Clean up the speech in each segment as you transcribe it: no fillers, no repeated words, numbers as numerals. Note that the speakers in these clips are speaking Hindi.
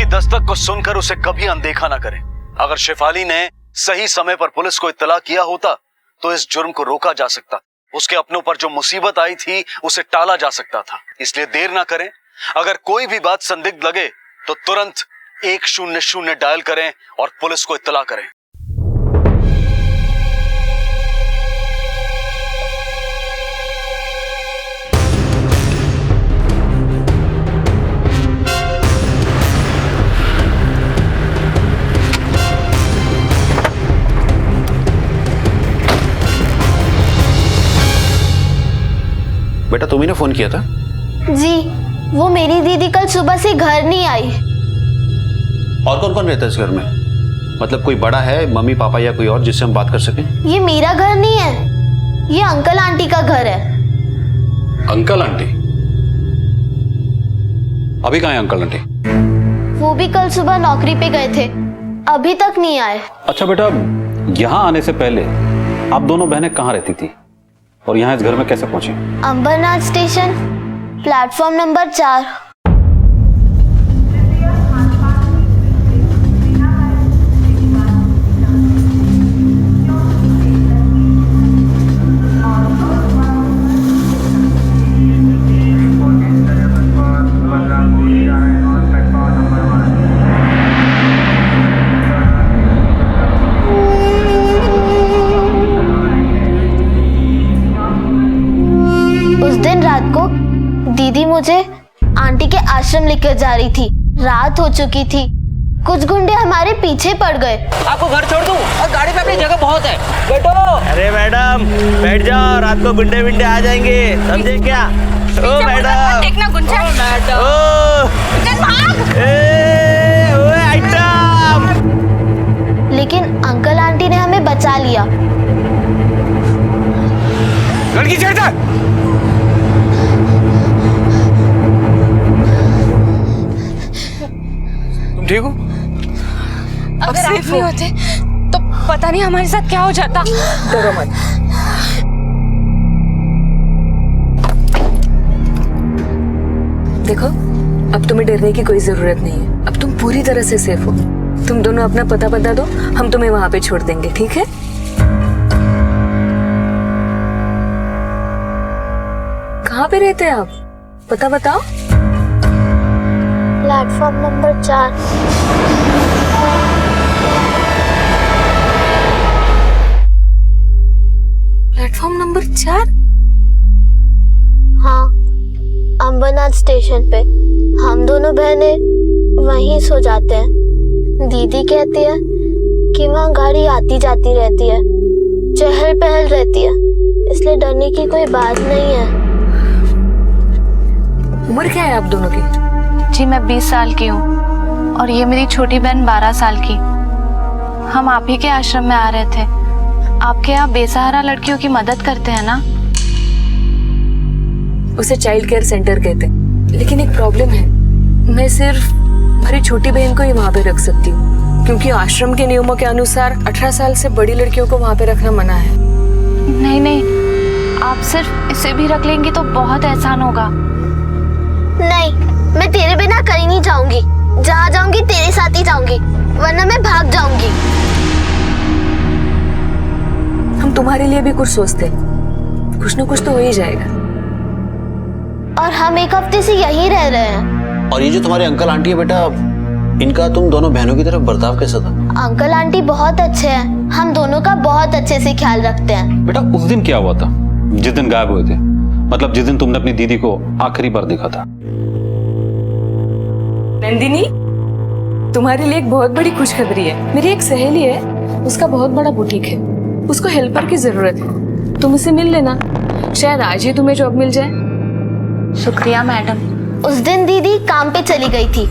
दस्तक को सुनकर उसे कभी अनदेखा ना करें। अगर शेफाली ने सही समय पर पुलिस को इत्तला किया होता तो इस जुर्म को रोका जा सकता, उसके अपनों पर जो मुसीबत आई थी उसे टाला जा सकता था। इसलिए देर ना करें। अगर कोई भी बात संदिग्ध लगे तो तुरंत 100 डायल करें और पुलिस को इत्तला करें। बेटा तुम्ही ने फोन किया था? जी, वो मेरी दीदी कल सुबह से घर नहीं आई। और कौन कौन रहता है इस घर में? मतलब कोई बड़ा है, मम्मी पापा या कोई और जिससे हम बात कर सकें? ये मेरा घर नहीं है, ये अंकल आंटी का घर है। Uncle aunty? अभी कहाँ है अंकल आंटी? वो भी कल सुबह नौकरी पे गए थे, अभी तक नहीं आए। अच्छा बेटा, यहाँ आने से पहले आप दोनों बहनें कहाँ रहती थी और यहाँ इस घर में कैसे पहुंची? Ambernath station, platform number 4। दीदी मुझे आंटी के आश्रम लेकर जा रही थी। रात हो चुकी थी, कुछ गुंडे हमारे पीछे पड़ गए। आपको घर छोड़ दूं और गाड़ी पे अपनी जगह बहुत है, बैठो। अरे मैडम बैठ जाओ, रात को गुंडे विंडे आ जाएंगे, समझे क्या? ओ मैडम, देखना गुंडा। ओ मैडम, आइटम। लेकिन अंकल आंटी ने हमें बचा लिया। लड़की छेड़ता। ठीक हो? अगर आप नहीं होते तो पता नहीं हमारे साथ क्या हो जाता। डरो मत। देखो, अब तुम्हें डरने की कोई जरूरत नहीं है। अब तुम पूरी तरह से सेफ हो। तुम दोनों अपना पता बता दो, हम तुम्हें वहां पे छोड़ देंगे, ठीक है? कहाँ पे रहते हैं आप? पता बताओ। Platform number 4। Platform number 4? हाँ, अंबरनाथ स्टेशन पे। हम दोनों बहनें वहीं सो जाते हैं। दीदी कहती है कि वहाँ गाड़ी आती जाती रहती है, चहल पहल रहती है, इसलिए डरने की कोई बात नहीं है। उम्र क्या है आप दोनों की? जी मैं 20 साल की हूँ और ये मेरी छोटी बहन 12 साल की। हम आप ही के आश्रम में आ रहे थे। आपके यहाँ बेसहारा लड़कियों की मदद करते हैं ना? उसे चाइल्ड केयर सेंटर कहते हैं, लेकिन एक प्रॉब्लम है। मैं सिर्फ हमारी छोटी बहन को ही वहाँ पे रख सकती हूँ, क्योंकि आश्रम के नियमों के अनुसार 18 साल से बड़ी लड़कियों को वहाँ पे रखना मना है। नहीं नहीं, आप सिर्फ इसे भी रख लेंगी तो बहुत एहसान होगा। नहीं, मैं तेरे बिना कहीं नहीं जाऊंगी। जहाँ जाऊंगी तेरे साथ ही जाऊंगी, वरना मैं भाग जाऊंगी। हम तुम्हारे लिए भी कुछ सोचते हैं, कुछ न कुछ तो हो ही जाएगा। और हम एक हफ्ते से यहीं रह रहे हैं। और ये जो तुम्हारे अंकल आंटी है बेटा, इनका तुम दोनों बहनों की तरफ बर्ताव कैसा था? अंकल आंटी बहुत अच्छे हैं, हम दोनों का बहुत अच्छे से ख्याल रखते हैं। बेटा उस दिन क्या हुआ था जिस दिन गायब हुए थे? मतलब जिस दिन तुमने अपनी दीदी को आखिरी बार देखा था। नंदिनी, तुम्हारे लिए एक बहुत बड़ी खुशखबरी है। मेरी एक सहेली है, उसका बहुत बड़ा बुटीक है, उसको हेल्पर की जरूरत है। तुम उसे मिल लेना, शायद आज ही तुम्हें जॉब मिल जाए। शुक्रिया मैडम। उस दिन दीदी काम पे चली गई थी,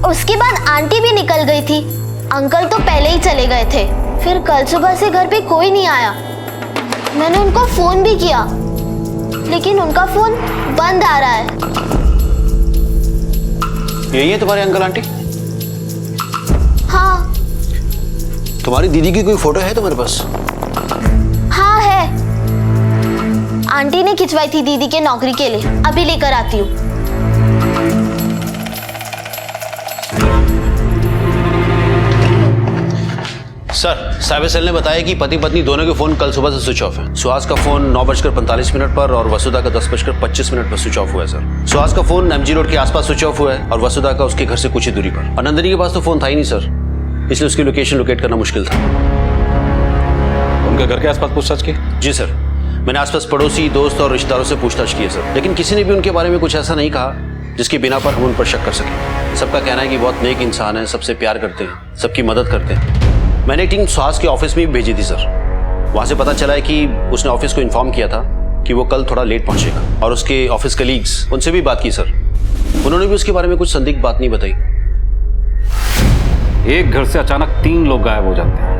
उसके बाद आंटी भी निकल गई थी। अंकल तो पहले ही चले गए थे। फिर कल सुबह से घर पे कोई नहीं आया। मैंने उनको फोन भी किया, लेकिन उनका फोन बंद आ रहा है। यही है तुम्हारे अंकल आंटी? हाँ। तुम्हारी दीदी की कोई फोटो है तुम्हारे पास? हाँ है, आंटी ने खिंचवाई थी दीदी के नौकरी के लिए। अभी लेकर आती हूँ। सर, साइबर सेल ने बताया कि पति पत्नी दोनों के फोन कल सुबह से स्विच ऑफ है। सुहास का फोन 9:45 पर और वसुधा का 10:25 पर स्विच ऑफ हुआ है सर। सुहास का फोन MG रोड के आसपास स्विच ऑफ हुआ है और वसुधा का उसके घर से कुछ ही दूरी पर। और नंदिनी के पास तो फोन था ही नहीं सर, इसलिए उसकी लोकेशन लोकेट करना मुश्किल था। उनके घर के आसपास पूछताछ की? जी सर, मैंने आसपास पड़ोसी, दोस्त और रिश्तेदारों से पूछताछ की है सर, लेकिन किसी ने भी उनके बारे में कुछ ऐसा नहीं कहा जिसकी बिना पर हम उन पर शक कर सकें। सबका कहना है कि बहुत नेक इंसान है, सबसे प्यार करते हैं, सबकी मदद करते हैं। मैंने एक टीम सुहास के ऑफिस में भी भेजी थी सर। वहां से पता चला है कि उसने ऑफिस को इन्फॉर्म किया था कि वो कल थोड़ा लेट पहुंचेगा, और उसके ऑफिस कलीग्स, उनसे भी बात की सर। उन्होंने भी उसके बारे में कुछ संदिग्ध बात नहीं बताई। एक घर से अचानक 3 लोग गायब हो जाते हैं,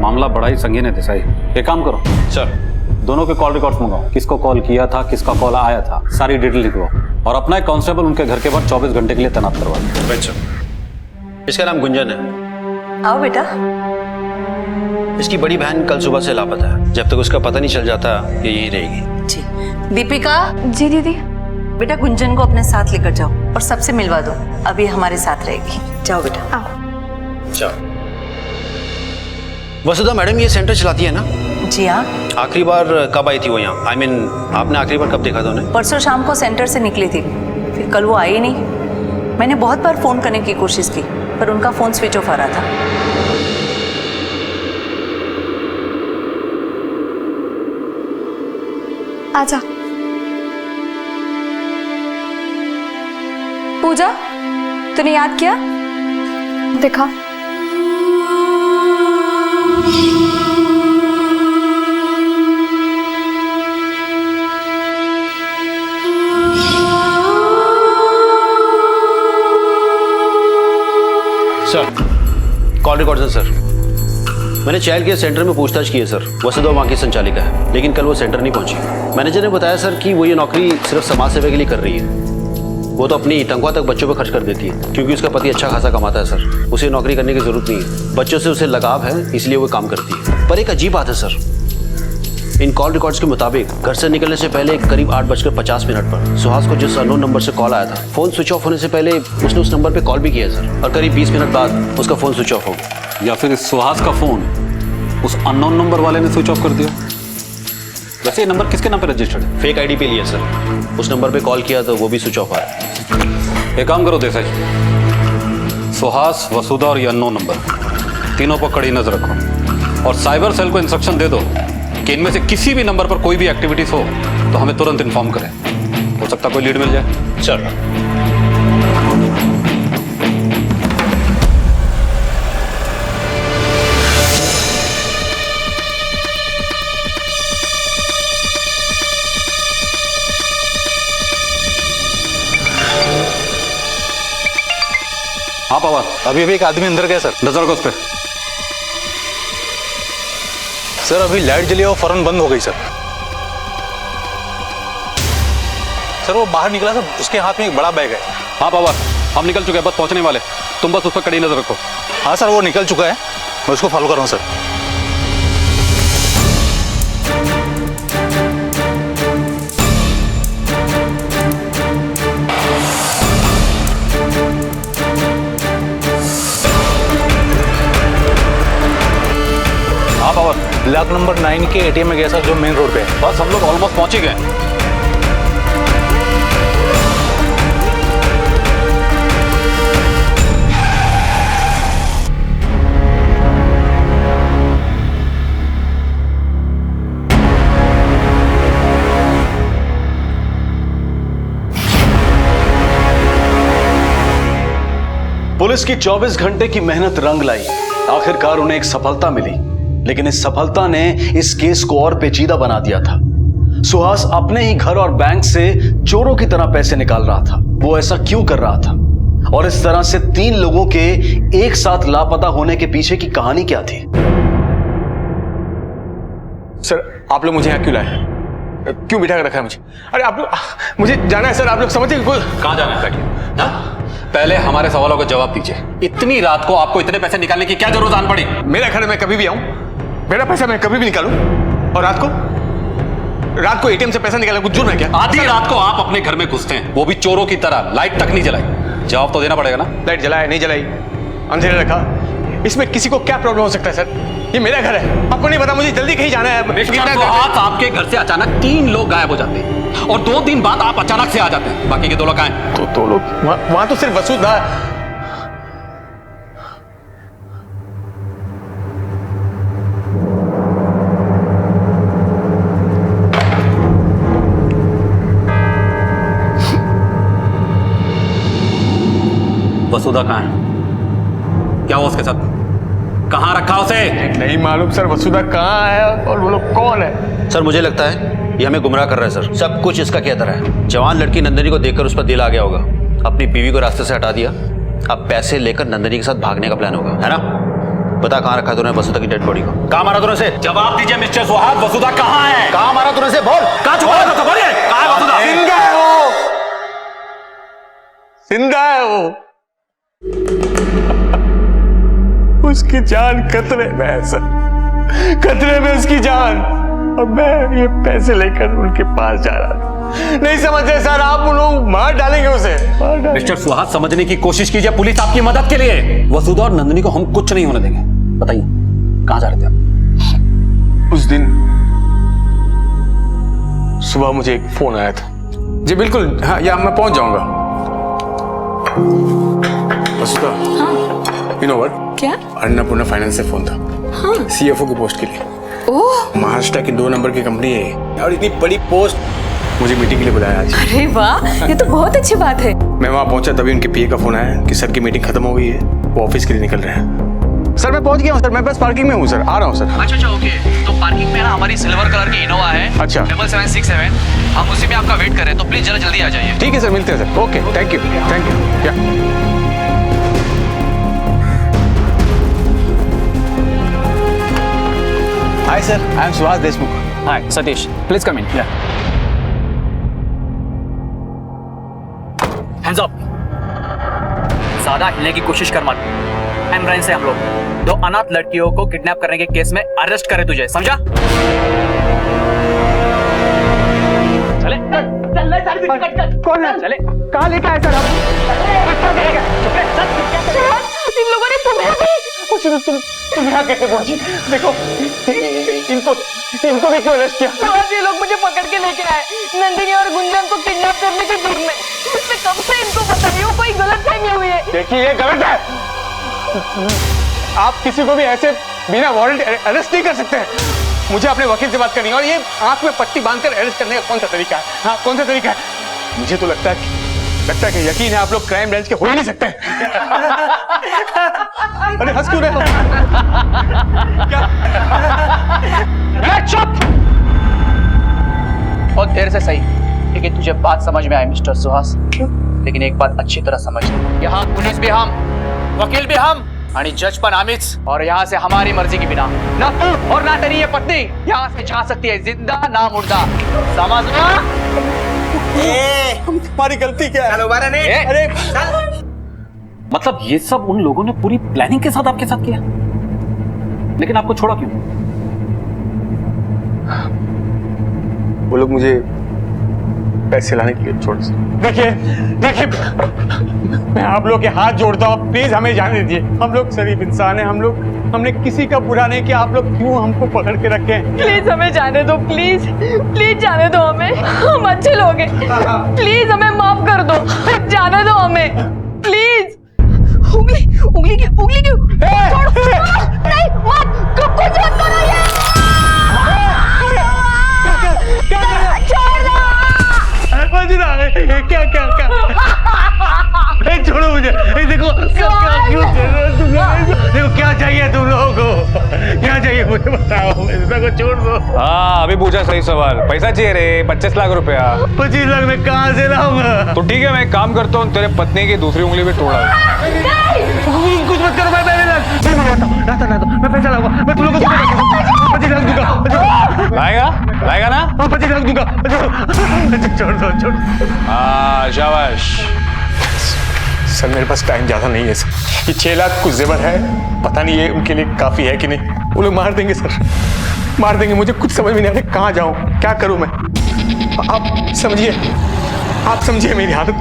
मामला बड़ा ही संगीन है देसाई। एक काम करो सर, दोनों के कॉल रिकॉर्ड्स मंगाओ, किसको कॉल किया था, किसका कॉल आया था, सारी डिटेल लिखवाओ, और अपना एक कांस्टेबल उनके घर के बाहर 24 घंटे के लिए तैनात करवा दो। Right sir. इसका नाम गुंजन है। आओ बेटा। इसकी बड़ी बहन कल सुबह से लापता है। जब तक उसका पता नहीं चल जाता ये यही रहेगी। जी दीपिका, जी दीदी। बेटा गुंजन को अपने साथ लेकर जाओ और सबसे मिलवा दो, अभी हमारे साथ रहेगी। जाओ बेटा। आओ। चलो। वसुधा मैडम ये सेंटर चलाती है ना? जी हाँ। आखिरी बार कब आई थी वो यहाँ? I mean, आपने आखिरी बार कब देखा था उन्हें? परसों शाम को सेंटर से निकली थी, फिर कल वो आई नहीं। मैंने बहुत बार फोन करने की कोशिश की पर उनका फोन स्विच ऑफ आ रहा था। आजा। पूजा, तूने याद किया? देखा। सर, कॉल रिकॉर्ड है सर। मैंने चाइल्ड केयर सेंटर में पूछताछ की है सर। वसुधा वहाँ की संचालिका है, लेकिन कल वो सेंटर नहीं पहुंची। मैनेजर ने बताया सर कि वो ये नौकरी सिर्फ समाज सेवा के लिए कर रही है। वो तो अपनी तनख्वाह तक बच्चों पर खर्च कर देती है, क्योंकि उसका पति अच्छा खासा कमाता है सर। उसे नौकरी करने की जरूरत नहीं है, बच्चों से उसे लगाव है, इसलिए वो काम करती है। पर एक अजीब बात है सर, इन कॉल रिकॉर्ड्स के मुताबिक घर से निकलने से पहले करीब 8:50 पर सुहास को जिस अननोन नंबर से कॉल आया था, फोन स्विच ऑफ होने से पहले उसने उस नंबर पे कॉल भी किया सर, और करीब 20 मिनट बाद उसका फोन स्विच ऑफ हो गया। या फिर इस सुहास का फोन उस अननोन नंबर वाले ने स्विच ऑफ कर दिया। वैसे ये नंबर किसके नाम पे रजिस्टर्ड है? फेक आईडी पे लिया सर। उस नंबर पे कॉल किया तो वो भी स्विच ऑफ आया। एक काम करो देसाई, सुहास, वसुधा और ये अननोन नंबर, तीनों पर कड़ी नजर रखो, और साइबर सेल को इंस्ट्रक्शन दे दो कि इनमें से किसी भी नंबर पर कोई भी एक्टिविटीज हो तो हमें तुरंत इन्फॉर्म करें। हो सकता कोई लीड मिल जाए। सर, हाँ पवार, अभी एक आदमी अंदर गया सर। नजर रखो उस पर। सर अभी लाइट जली और फौरन बंद हो गई सर। सर वो बाहर निकला सर, उसके हाथ में एक बड़ा बैग है। हाँ पवार, हम निकल चुके हैं, बस पहुंचने वाले, तुम बस उस पर कड़ी नजर रखो। हाँ सर वो निकल चुका है, मैं उसको फॉलो कर रहा हूँ सर। हाँ पवार, ब्लॉक नंबर 9 के ATM में गया सर, जो मेन रोड पे है। बस हम लोग ऑलमोस्ट पहुंच ही गए। पुलिस की 24 घंटे की मेहनत रंग लाई। आखिरकार उन्हें एक सफलता मिली, लेकिन इस सफलता ने इस केस को और पेचीदा बना दिया था। सुहास अपने ही घर और बैंक से चोरों की तरह पैसे निकाल रहा था। वो ऐसा क्यों कर रहा था, और इस तरह से 3 लोगों के एक साथ लापता होने के पीछे की कहानी क्या थी? सर आप लोग मुझे यहाँ क्यों लाए? क्यों बिठा कर रखा है मुझे? अरे आप लोग, मुझे जाना है सर। आप लोग समझते हैं? कहाँ जाना है? बैठिए। पहले हमारे सवालों का जवाब दीजिए। इतनी रात को आपको इतने पैसे निकालने की क्या जरूरत आन पड़ी? मेरा घर है, मैं कभी भी आऊं, मेरा पैसा मैं कभी भी निकालूं। और रात को ATM से पैसा निकालना कुछ जुर्म है क्या? आधी रात को आप अपने घर में घुसते हैं, वो भी चोरों की तरह, लाइट तक नहीं जलाई। जवाब तो देना पड़ेगा ना। लाइट जलाया नहीं जलाई, अंधेरे रखा, इसमें किसी को क्या प्रॉब्लम हो सकता है सर? ये मेरा घर है, आपको नहीं पता? मुझे जल्दी कहीं जाना है। मिस्टर सुहास, आपके घर से अचानक 3 लोग गायब हो जाते हैं और 2 दिन बाद आप अचानक से आ जाते हैं। बाकी के 2 लोग कहाँ हैं? तो 2 लोग वहां तो सिर्फ वसुधा। वसुधा कहाँ है? क्या हुआ उसके साथ? कहाँ रखा उसे? नहीं मालूम सर, वसुधा कहाँ है और वो लोग कौन है? सर मुझे लगता है ये हमें गुमराह कर रहा है सर। सब कुछ इसका कहता है। जवान लड़की नंदिनी को देखकर उस पर दिल आ गया होगा, अपनी बीवी को रास्ते से हटा दिया, अब पैसे लेकर नंदिनी के साथ भागने का प्लान होगा, है ना? बता कहाँ रखा तूने वसुधा की डेड बॉडी को? कहाँ मारा तूने उसे? जवाब दीजिए मिस्टर सुहास, वसुधा कहाँ है? कहाँ मारा तूने उसे? बोल। कहाँ छुपा रखा? बोलिए, कहाँ है वसुधा? जिंदा है वो, जिंदा है वो। उसकी जान खतरे में है सर, खतरे में उसकी जान, और मैं ये पैसे लेकर उनके पास जा रहा था। नहीं समझे सर आप? उन लोग मार डालेंगे उसे, मार डालेंगे। मिस्टर सुहास, समझने की कोशिश कीजिए, पुलिस आपकी मदद के लिए। वसुधा और नंदिनी को हम कुछ नहीं होने देंगे। बताइए कहाँ जा रहे थे आप? उस दिन सुबह मुझे एक फोन आया था। जी बिल्कुल, हाँ, या मैं पहुंच जाऊंगा। वसुधा, यू नो व्हाट? क्या? अन्नपूर्णा फाइनेंस से फोन था। हाँ। CFO की पोस्ट के लिए। ओह, महाराष्ट्र की 2 नंबर की कंपनी है और इतनी बड़ी पोस्ट, मुझे मीटिंग के लिए बुलाया आज। अरे वाह, ये तो बहुत अच्छी बात है। मैं वहां पहुंचा तभी उनके PA का फोन आया कि सर की मीटिंग खत्म हो गई है, वो ऑफिस के लिए निकल रहे हैं। सर मैं पहुंच गया हूँ सर, मैं बस पार्किंग में हूँ सर, आ रहा हूँ सर। अच्छा ओके, तो पार्किंग में ना हमारी सिल्वर कलर की इनोवा है। अच्छा। 7767, हम उसी में आपका वेट कर रहे हैं, तो प्लीज जरा जल्दी आ जाइए। ठीक है सर, मिलते हैं sir. Okay, thank you, thank you. या hi sir, I am Suhas Deshmukh. Hi Satish, please come in. Hands up. ज्यादा हिलने की कोशिश कर मत। एम्ब्रेन से हम लोग 2 अनाथ लड़कियों को किडनैप करने के केस में अरेस्ट करे तुझे, समझा? चले कौन है? चले कहाँ लेके आए सर? इन लोगों ने तुम्हें भी तुम यहाँ कैसे पहुंची? देखो इनको भी क्यों अरेस्ट किया? ये लोग मुझे पकड़ के लेके आए नंदिनी और गुंजन को किडनैप करने के जुर्म में। इससे कब से इनको पता नहीं हो, कोई गलतफहमी हुई है। देखिए ये गलत है, आप किसी को भी ऐसे बिना वारंट अरेस्ट नहीं कर सकते हैं। मुझे अपने वकील से बात करनी है, और ये आंख में पट्टी बांधकर अरेस्ट करने का कौन सा तरीका है? हाँ, कौन सा तरीका है? मुझे तो लगता है कि यकीन है आप लोग क्राइम ब्रांच के हो ही नहीं सकते। अरे हंस क्यों रहे हो? चुप! बहुत देर से सही, लेकिन तुझे बात समझ में आई मिस्टर सुहास। लेकिन एक बात अच्छी तरह समझ, यहाँ पुलिस भी हम, वकील भी हम, आणि जज पण आम्हीच, और यहाँ से हमारी मर्जी के बिना ना तू और ना तेरी ये पत्नी यहाँ से जा सकती है, जिंदा ना मुर्दा, समझना? हमारी गलती क्या है? अरे मतलब ये सब उन लोगों ने पूरी प्लानिंग के साथ आपके साथ किया, लेकिन आपको छोड़ा क्यों? वो लोग मुझे पैसे लाने के लिए छोड़ सकते। देखिए मैं आप लोग के हाथ जोड़ता हूँ, प्लीज हमें जाने दीजिए। हम लोग शरीफ इंसान हैं, हमने किसी का बुरा नहीं किया। आप लोग क्यों हमको पकड़ के रखे हैं? प्लीज हमें जाने दो, प्लीज प्लीज जाने दो हमें, हम अच्छे लोग हैं। प्लीज हमें माफ कर दो, जाने दो हमें प्लीज। उंगली क्यों? नहीं मत, कुछ मत करो ये। क्या छोड़ो मुझे। देखो क्यों देखो क्या चाहिए तुम लोगों को? क्या चाहिए मुझे बताओ, को छोड़ दो। हाँ अभी पूछा सही सवाल। पैसा चाहिए रे, 25 लाख रुपया। 25 लाख में कहाँ से लाऊंगा? तो ठीक है, मैं एक काम करता हूँ, तेरे पत्नी की दूसरी उंगली भी तोड़ा। कुछ मत करो, मैं पैसा लाऊंगा, मैं तुम लोग को 25 लाख दूंगा। लाएगा ना? 25 लाख दूंगा। छोड़ दो। हाँ शाबाश। सर मेरे पास टाइम ज्यादा नहीं है सर, ये 6 लाख कुछ जेवर है, पता नहीं ये उनके लिए काफी है कि नहीं। वो लोग मार देंगे सर, मार देंगे। मुझे कुछ समझ में नहीं आ रहा कहाँ जाऊँ, क्या करूँ मैं। आप समझिए मेरी हालत।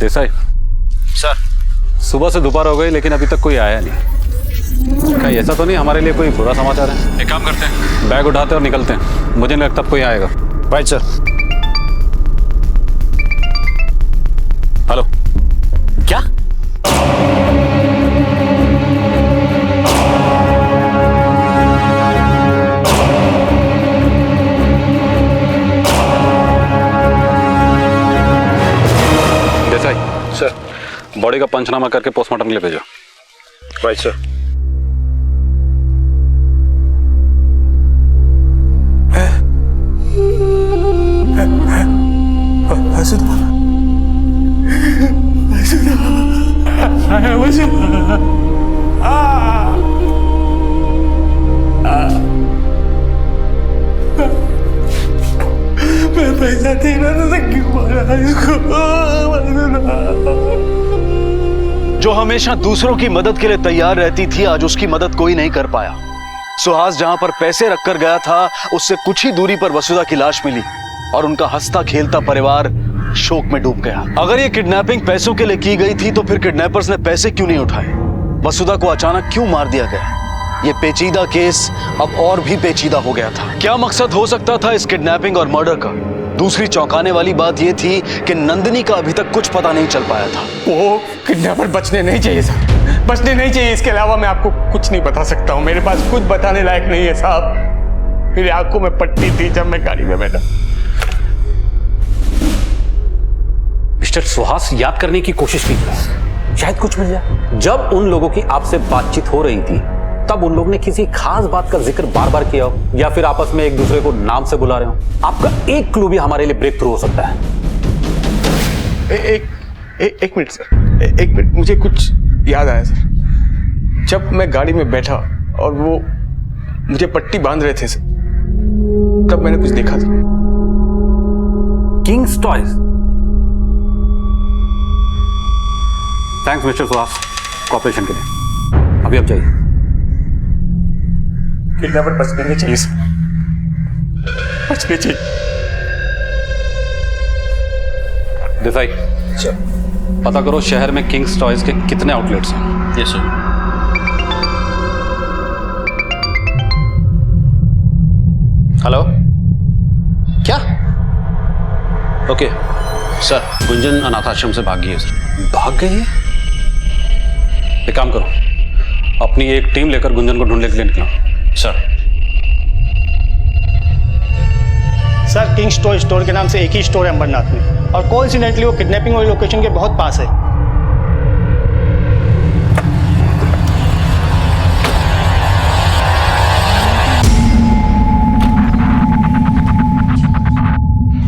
देसाई सर, सुबह से दोपहर हो गई लेकिन अभी तक कोई आया नहीं। कहीं ऐसा तो नहीं हमारे लिए कोई बुरा समाचार है? एक काम करते हैं, बैग उठाते और निकलते हैं। मुझे नहीं लगता कोई आएगा। Right sir. हेलो, क्या? देसाई सर। बॉडी का पंचनामा करके पोस्टमार्टम के लिए भेजो। Right sir. मैं पैसा देना था, क्यों मारा इसको? जो हमेशा दूसरों की मदद के लिए तैयार रहती थी, आज उसकी मदद कोई नहीं कर पाया। सुहास जहां पर पैसे रखकर गया था, उससे कुछ ही दूरी पर वसुधा की लाश मिली और उनका हंसता खेलता परिवार शोक में डूब गया। अगर ये किडनैपिंग पैसों के लिए की गई थी तो फिर किडनैपर्स ने पैसे क्यों नहीं उठाए? वसुधा को अचानक क्यों मार दिया गया? ये पेचीदा केस अब और भी पेचीदा हो गया था। क्या मकसद हो सकता था इस किडनैपिंग और मर्डर का? दूसरी चौंकाने वाली बात यह थी कि नंदिनी का अभी तक कुछ पता नहीं चल पाया था। वो किडनैपर बचने नहीं चाहिए साहब, बचने नहीं चाहिए। इसके अलावा मैं आपको कुछ नहीं बता सकता हूँ, मेरे पास कुछ बताने लायक नहीं है साहब। मेरी आंखों में पट्टी थी जब मैं गाड़ी में बैठा। मिस्टर सुहास, याद करने की कोशिश कीजिए, शायद कुछ मिल जाए। जब उन लोगों की आपसे बातचीत हो रही थी तब उन लोगों ने किसी खास बात का जिक्र बार बार किया हो या फिर आपस में एक दूसरे को नाम से बुला रहे हो? आपका एक क्लू भी हमारे लिए ब्रेक थ्रू हो सकता है। एक मिनट सर, एक मिनट, मुझे कुछ याद आया सर। जब मैं गाड़ी में बैठा और वो मुझे पट्टी बांध रहे थे सर, तब मैंने कुछ देखा था। King's toys. Thanks mister Suhas cooperation के लिए। अभी आप जाइए। किडनैपर बचने नहीं चाहिए सर, बचने चाहिए। देसाई पता करो शहर में किंग्स टॉयज के कितने आउटलेट्स हैं। Yes sir. हेलो, क्या? ओके सर, गुंजन अनाथ आश्रम से भाग गई है सर। भाग गई है? एक काम करो, अपनी एक टीम लेकर गुंजन को ढूंढने के लिए निकलो। Sir. Sir, Kings toy store के नाम से एक ही स्टोर है अंबरनाथ में और कोइंसिडेंटली वो किडनैपिंग वाली लोकेशन के बहुत पास है।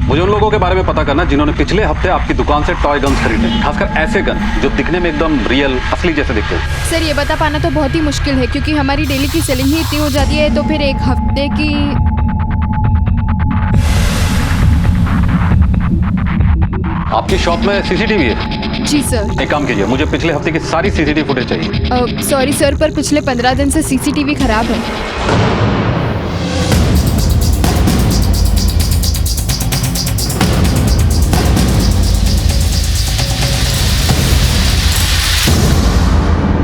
मुझे उन लोगों के बारे में पता करना जिन्होंने पिछले हफ्ते आपकी दुकान से टॉय गन्स खरीदे, खासकर ऐसे गन जो दिखने में एकदम रियल असली जैसे दिखते हैं। सर, ये बता पाना तो बहुत ही मुश्किल है क्योंकि हमारी डेली की सेलिंग ही इतनी हो जाती है, तो फिर एक हफ्ते की। आपकी शॉप में सीसीटीवी है? जी सर। एक काम कीजिए, मुझे पिछले हफ्ते की सारी सीसीटीवी फुटेज चाहिए। सॉरी सर, पर पिछले 15 दिन से सीसीटीवी खराब है।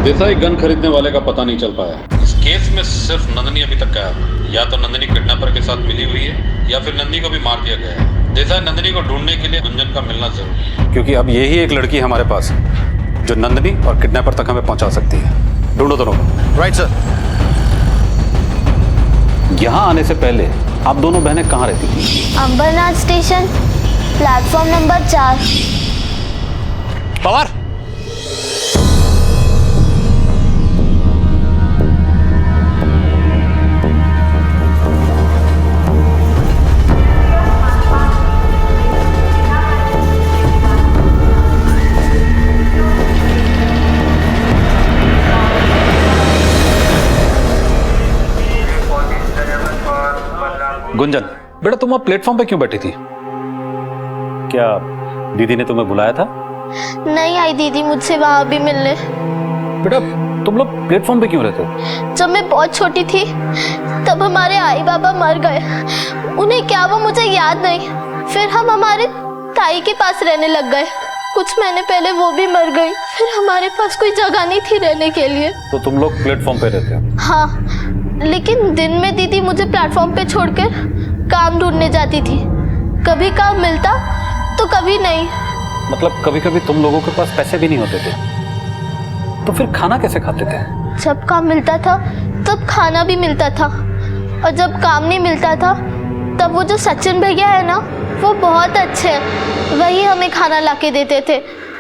देसाई गन खरीदने वाले का पता नहीं चल पाया। इस केस में सिर्फ नंदिनी अभी तक गायब है। या तो नंदिनी किडनैपर के साथ मिली हुई है या फिर नंदिनी को भी मार दिया गया है। देसाई, नंदिनी को ढूंढने के लिए गुंजन का मिलना जरूरी है, क्योंकि अब यही एक लड़की हमारे पास है जो नंदिनी और किडनैपर तक हमें पहुंचा सकती है। ढूंढो दोनों को। Right sir. यहाँ आने से पहले आप दोनों बहनें कहाँ रहती थी? Ambernath station, platform number 4। Pawar, Gunjan बेटा, तुम अब प्लेटफॉर्म पे क्यों बैठी थी? क्या दीदी ने तुम्हें बुलाया था? नहीं आई दीदी मुझसे वहां भी मिलने। बेटा तुम लोग प्लेटफॉर्म पे क्यों रहते? जब मैं बहुत छोटी थी तब हमारे आई बाबा मर गए। उन्हें क्या वो मुझे याद नहीं। फिर हम हमारे ताई के पास रहने लग गए। कुछ महीने पहले वो भी मर गई। फिर हमारे पास कोई जगह नहीं थी रहने के लिए। तो तुम लोग प्लेटफॉर्म पे रहते हो? हाँ, लेकिन दिन में दीदी मुझे प्लेटफॉर्म पे छोड़कर काम ढूंढने जाती थी। कभी काम मिलता तो कभी नहीं। मतलब कभी कभी तुम लोगों के पास पैसे भी नहीं होते थे, तो फिर खाना कैसे खाते थे? जब काम मिलता था तब खाना भी मिलता था, और जब काम नहीं मिलता था तब वो जो सचिन भैया है ना, वो बहुत अच्छे हैं, वही हमें खाना लाके देते थे।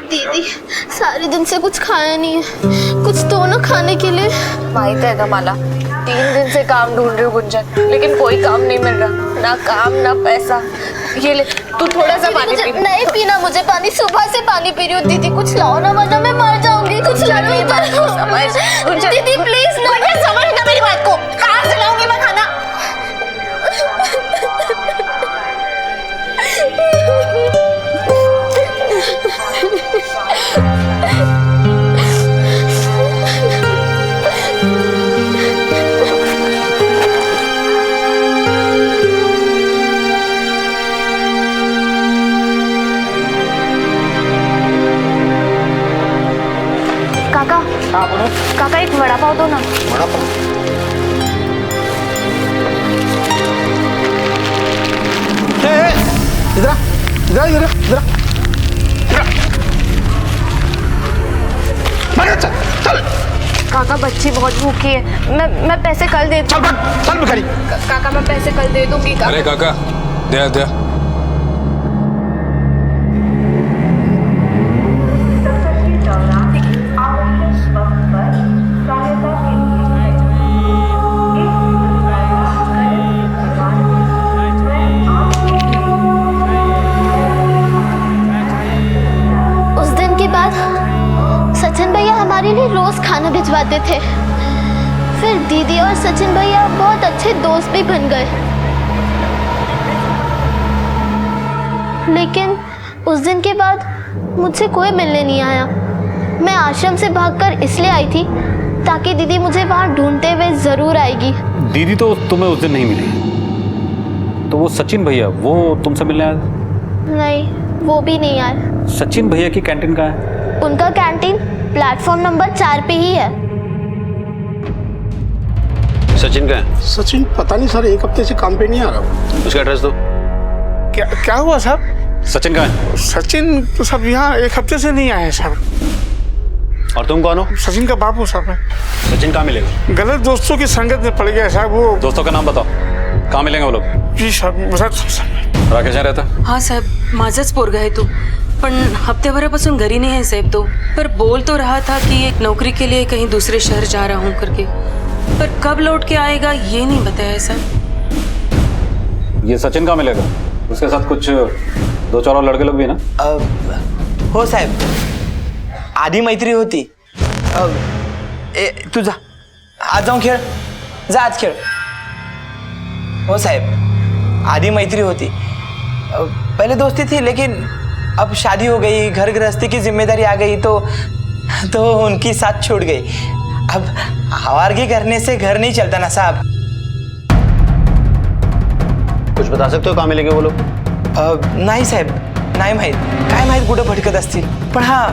दीदी सारे दिन से कुछ खाया नहीं है, कुछ दो ना खाने के लिए। माहित है कमाला, 3 दिन से काम ढूंढ रही हूँ गुंजन, लेकिन कोई काम नहीं मिल रहा, ना काम ना पैसा। ये ले तू थोड़ा सा पानी पी। नहीं पीना मुझे पानी, सुबह से पानी पी रही हूँ। दीदी कुछ लाओ ना, वरना मैं मर जाऊंगी। कुछ लाओ दीदी प्लीज ना। समझ ना मेरी बात को, कहाँ से लाऊंगी मैं खाना? काका, काका एक वड़ा पाव दो ना। वड़ा पाव? इधर इधर इधर इधर चल चल। काका बच्ची बहुत भूखी है, मैं पैसे कल दे दूँ। चल भिखारी। काका मैं पैसे कल दे दूंगी। अरे काका दे दे। उस दिन के बाद सचिन भैया हमारे लिए रोज खाना भिजवाते थे। फिर दीदी और सचिन भैया बहुत अच्छे दोस्त भी बन गए। लेकिन उस दिन के बाद मुझसे कोई मिलने नहीं आया। मैं आश्रम से भागकर इसलिए आई थी ताकि दीदी मुझे वहां ढूंढते हुए जरूर आएगी। दीदी तो तुम्हें उस दिन नहीं मिली, तो वो सचिन भैया वो तुमसे मिलने आए? नहीं, वो भी नहीं आए। सचिन भैया की कैंटीन कहाँ है? उनका कैंटीन प्लेटफॉर्म नंबर 4 पे ही है। सचिन का है? सचिन पता नहीं सर, 1 हफ्ते से काम पे नहीं आ रहा। उसका एड्रेस दो। क्या हुआ साहब? सचिन कहाँ है? सचिन तो सब यहाँ 1 हफ्ते से नहीं आए हैं साहब। और तुम कौन हो? सचिन का बाप हूँ साहब। सचिन कहाँ मिलेगा? गलत दोस्तों की संगत में पड़ गया है साहब। वो दोस्तों का नाम बताओ, कहाँ मिलेंगे वो लोग? जी साहब। राकेश यहाँ रहता? हाँ साहेब, माझच पोरगा आहे तो, पण हफ्तेभरापासून घरी नहीं है साहेब तो। पर बोल तो रहा था कि एक नौकरी के लिए कहीं दूसरे शहर जा रहा हूँ करके, पर कब लौट के आएगा ये नहीं बताया साहब। ये सचिन कहाँ मिलेगा? उसके साथ कुछ 2-4 और लड़के लोग भी है ना? हो साहेब, आधी मैत्री होती। तू जा, आज जाऊं खेळ, जा आज खेळ। हो साहेब, आधी मैत्री होती, पहले दोस्ती थी, लेकिन अब शादी हो गई, घर गृहस्थी की जिम्मेदारी आ गई, तो उनकी साथ छूट गई। अब आवारगी करने से घर नहीं चलता ना साहब। कुछ बता सकते हो कहाँ मिलेंगे वो लोग? नाही साहेब, नाही माहीत, काय माहीत कुठं भटकत असतील, पण हा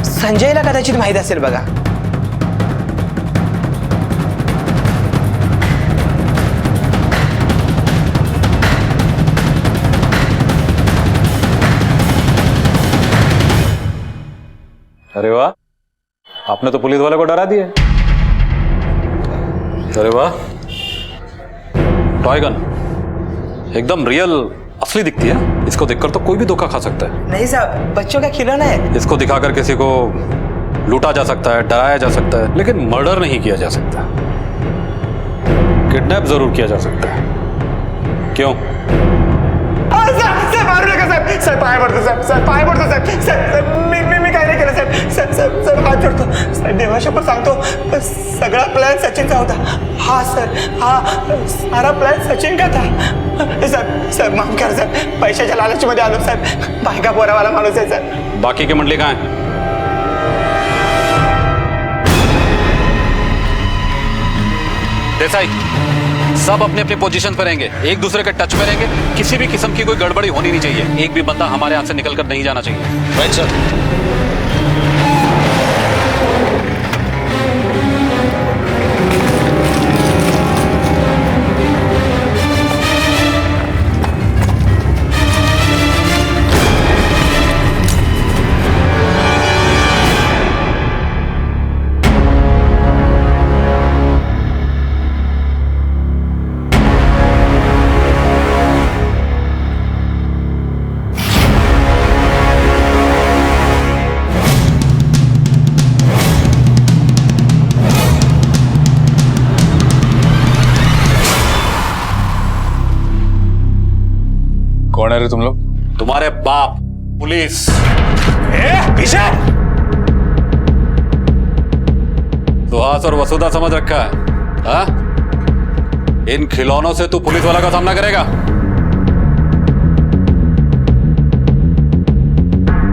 संजयला कदाचित माहीत असेल बघा। अरे वाह, आपने तो पुलिस वाले को डरा दिया। अरे वाह, टॉय गन एकदम रियल असली दिखती है। इसको देखकर तो कोई भी धोखा खा सकता है। नहीं साहब, बच्चों का खिलौना है। इसको दिखाकर किसी को लूटा जा सकता है, डराया जा सकता है, लेकिन मर्डर नहीं किया जा सकता। किडनैप जरूर किया जा सकता है। क्यों? साहेब मारू नका साहेब, साहेब पाय पडतो साहेब, साहेब पाय पडतो साहेब, साहेब मी काय नाही केलं साहेब, साहेब साहेब साहेब हात जोडतो साहेब, देवाशपथ सांगतो सगळा प्लॅन सचिनचा होता। हा सर, हा सारा प्लॅन सचिन का था। साहेब साहेब माफ करा साहेब, पैशाच्या लालचमध्ये आलो साहेब, बायका पोरावाला माणूस आहे साहेब। बाकी की मंडली कहाँ है? देसाई, सब अपने अपनी पोजीशन पर रहेंगे, एक दूसरे के टच में रहेंगे, किसी भी किस्म की कोई गड़बड़ी होनी नहीं चाहिए, एक भी बंदा हमारे हाथ से निकल कर नहीं जाना चाहिए। Right sir. कौन है रे तुम लोग? तुम्हारे बाप पुलिस। पीछे सुहास और वसुधा समझ रखा है, हाँ? इन खिलौनों से तू पुलिस वाला का सामना करेगा?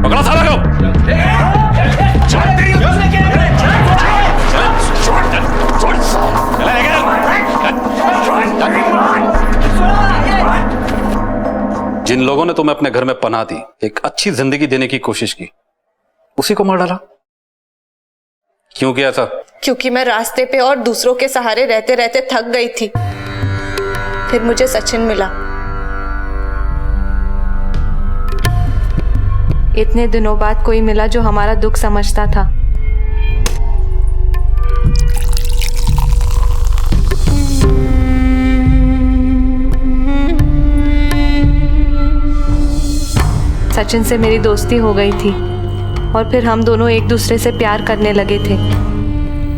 पकड़ो साला को। जिन लोगों ने तुम्हें अपने घर में पनाह दी, एक अच्छी जिंदगी देने की कोशिश की, उसी को मार डाला। क्यों किया ऐसा? क्योंकि मैं रास्ते पे और दूसरों के सहारे रहते रहते थक गई थी। फिर मुझे सचिन मिला। इतने दिनों बाद कोई मिला जो हमारा दुख समझता था। सचिन से मेरी दोस्ती हो गई थी और फिर हम दोनों एक दूसरे से प्यार करने लगे थे।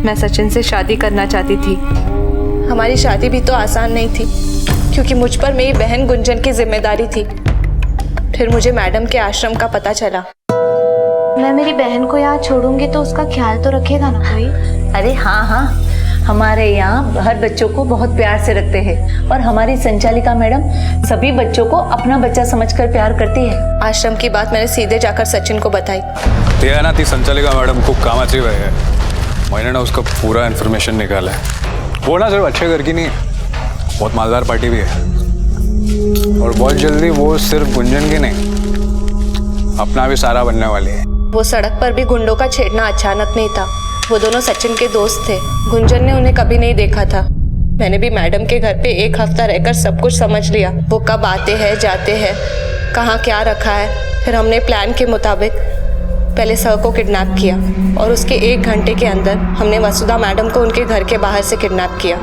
मैं सचिन से शादी करना चाहती थी। हमारी शादी भी तो आसान नहीं थी क्योंकि मुझ पर मेरी बहन गुंजन की जिम्मेदारी थी। फिर मुझे मैडम के आश्रम का पता चला। मैं मेरी बहन को यहाँ छोड़ूंगी तो उसका ख्याल तो रखेगा ना कोई? अरे हाँ हाँ, हमारे यहाँ हर बच्चों को बहुत प्यार से रखते हैं और हमारी संचालिका मैडम सभी बच्चों को अपना बच्चा समझकर प्यार करती है। आश्रम की बात मैंने सीधे जाकर सचिन को बताई। ते आहे ना, ती संचालिका मॅडम खूप कामाची बाई है। मैंने ना उसका पूरा इन्फॉर्मेशन निकाला है। वो ना सिर्फ अच्छे घर की नहीं, बहुत मालदार पार्टी भी है और बहुत जल्दी वो सिर्फ गुंजन की नहीं, अपना भी सारा बनने वाली है। वो सड़क पर भी गुंडों का छेड़ना अचानक नहीं था। वो दोनों सचिन के दोस्त थे। गुंजन ने उन्हें कभी नहीं देखा था। मैंने भी मैडम के घर पे एक हफ्ता रहकर सब कुछ समझ लिया। वो कब आते हैं, जाते हैं, कहाँ क्या रखा है। फिर हमने प्लान के मुताबिक पहले सर को किडनैप किया और उसके 1 घंटे के अंदर हमने वसुधा मैडम को उनके घर के बाहर से किडनैप किया।